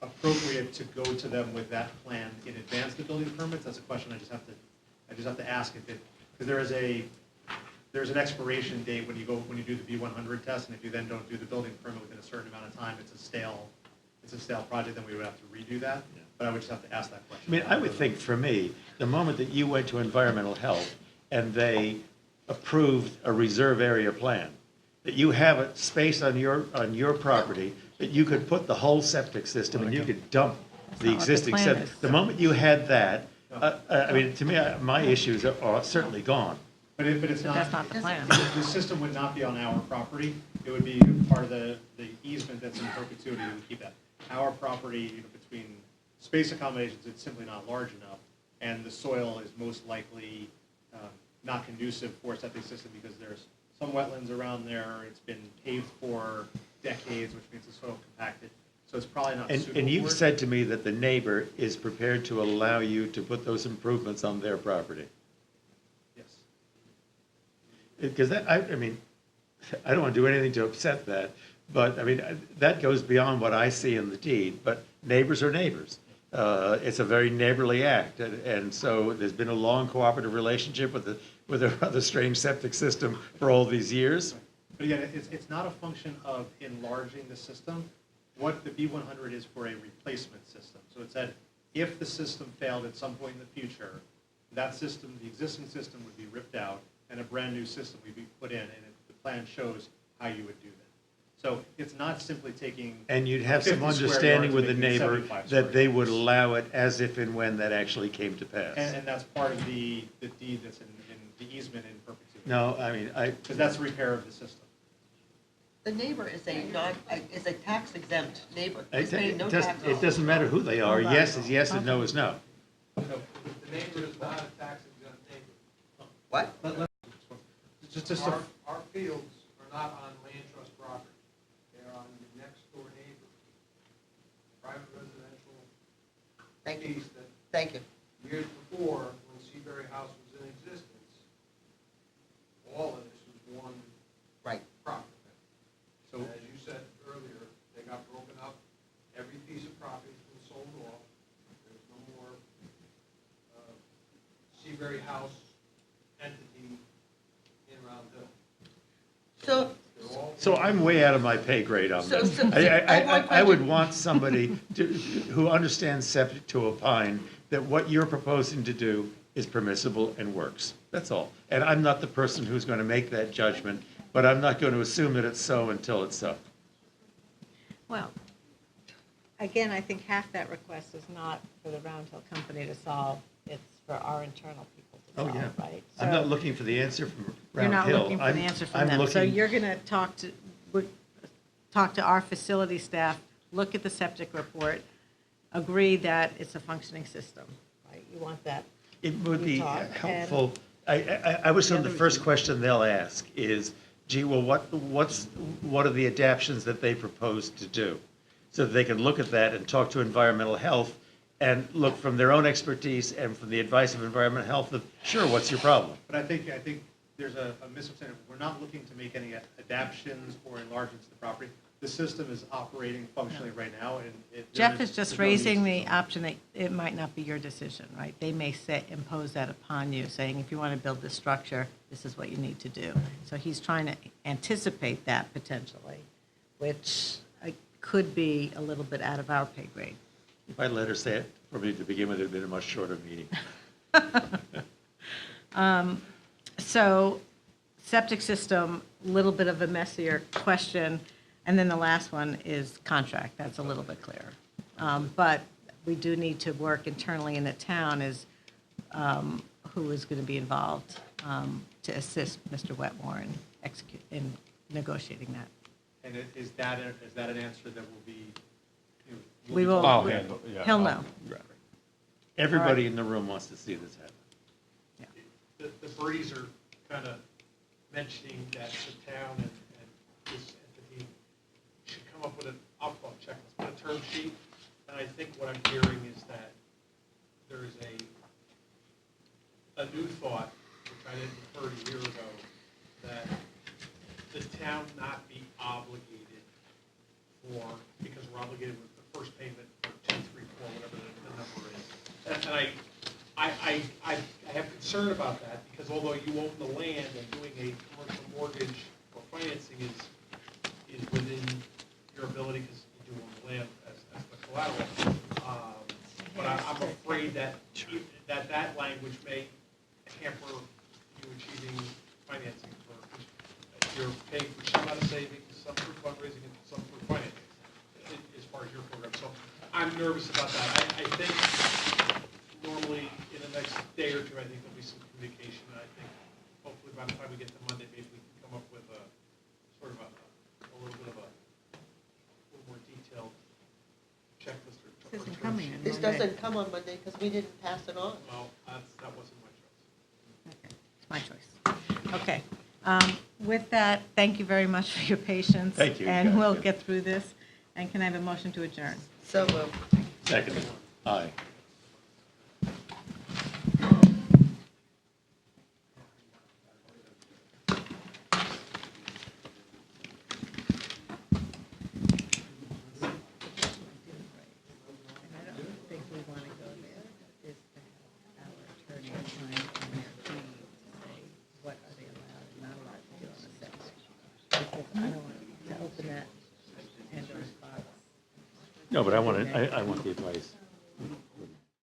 appropriate to go to them with that plan in advance of the building permits. That's a question I just have to ask if it, because there's an expiration date when you do the B100 test, and if you then don't do the building permit within a certain amount of time, it's a stale project, then we would have to redo that. But I would just have to ask that question. I mean, I would think for me, the moment that you went to environmental health and they approved a reserve area plan, that you have a space on your property that you could put the whole septic system and you could dump the existing plan septic. is. The moment you had that, I mean, to me, my issues are certainly gone. But it's But not. that's not the plan. The system would not be on our property. It would be part of the easement that's in perpetuity. We would keep that. Our property, between space accommodations, it's simply not large enough, and the soil is most likely not conducive for a septic system because there's some wetlands around there. It's been paved for decades, which means the soil compacted. So it's probably not suitable. And you've for it. said to me that the neighbor is prepared to allow you to put those improvements on their property. Yes. Because that, I mean, I don't want to do anything to upset that, but I mean, that goes beyond what I see in the deed, but neighbors are neighbors. It's a very neighborly act, and so there's been a long cooperative relationship with a rather strange septic system for all these years. But again, it's not a function of enlarging the system. What the B100 is for a replacement system. So it said, if the system failed at some point in the future, that system, the existing system would be ripped out and a brand-new system would be put in, and the plan shows how you would do that. So it's not simply taking. And you'd have some 50 square understanding yards with the and making it neighbor 75 square that they would yards. allow it as if and when that actually came to pass. And that's part of the deed that's in the easement in perpetuity. No, I mean, Because that's repair of the system. The neighbor is a tax exempt neighbor. He's it paying no doesn't, taxes. it doesn't matter who they are. Hold on. Yes is yes and no is no. The neighbor is not a tax exempt neighbor. What? Just Our fields are not on land trust property. They're on the next door neighbor. Private residential Thank you. piece that Thank you. years before, when Seabury House was in existence, all of this was one Right. property. So- As you said earlier, they got broken up. Every piece of property has been sold off. There's no more Seabury House entity in Round Hill. So, They're all So I'm way out of my pay grade on So- this. so- I have one I would question. want somebody who understands septic to opine that what you're proposing to do is permissible and works. That's all. And I'm not the person who's going to make that judgment, but I'm not going to assume that it's so until it's so. Well, again, I think half that request is not for the Round Hill Company to solve, it's for our internal people to Oh, solve, yeah. right? I'm not So looking for the answer from You're Round not Hill. looking for the answer from I'm them. So looking- you're going to talk to our facility staff, look at the septic report, agree that it's a functioning system, right? You want that. It would be talk, and- helpful. I would assume the first question they'll ask is, gee, well, what are the adaptions that they propose to do? So that they can look at that and talk to environmental health and look from their own expertise and from the advice of environmental health of, sure, what's your problem? But I think there's a misunderstanding. We're not looking to make any adaptions or enlargements to the property. The system is operating functionally right now, and Jeff is just there's no raising need the to- option that it might not be your decision, right? They may impose that upon you, saying, if you want to build this structure, this is what you need to do. So he's trying to anticipate that potentially, which could be a little bit out of our pay grade. If I let her say it, for me to begin with, it'd been a much shorter meeting. So septic system, little bit of a messier question. And then the last one is contract. That's a little bit clearer. But we do need to work internally in the town as who is going to be involved to assist Mr. Wetmore in negotiating that. And is that an answer that will be, We will, I'll handle, yeah. he'll know. Everybody in the room wants to see this happen. The birdies are kind of mentioning that the town and this entity should come up with I'll call it checklist, but a term sheet. And I think what I'm hearing is that there is a new thought, which I didn't heard a year ago, that the town not be obligated because we're obligated with the first payment for 2, 3, 4, whatever the number is. And I have concern about that, because although you own the land and doing a commercial mortgage or financing is within your ability, because you do own the land as the collateral. But I'm afraid that language may hamper you achieving financing you're paying for some out of savings, some for fundraising, and some for financing, as far as your program. So I'm nervous about that. I think normally in the next day or two, I think there'll be some communication. And I think hopefully by the time we get to Monday, maybe we can come up with a sort of a little bit of a little more detailed checklist or This isn't term coming sheet. in This Monday. doesn't come on Monday because we didn't pass it on. Well, that wasn't my choice. Okay, it's my choice. Okay. With that, thank you very much for your patience. Thank you, And guys. we'll get through this. And can I have a motion to adjourn? So moved. Second. Aye. And I don't think we want to go there, is to have our attorney sign on their fees to say, what are they allowed and not allowed to do on the septic? Because I don't want to open that Pandora's box. No, but I want the advice.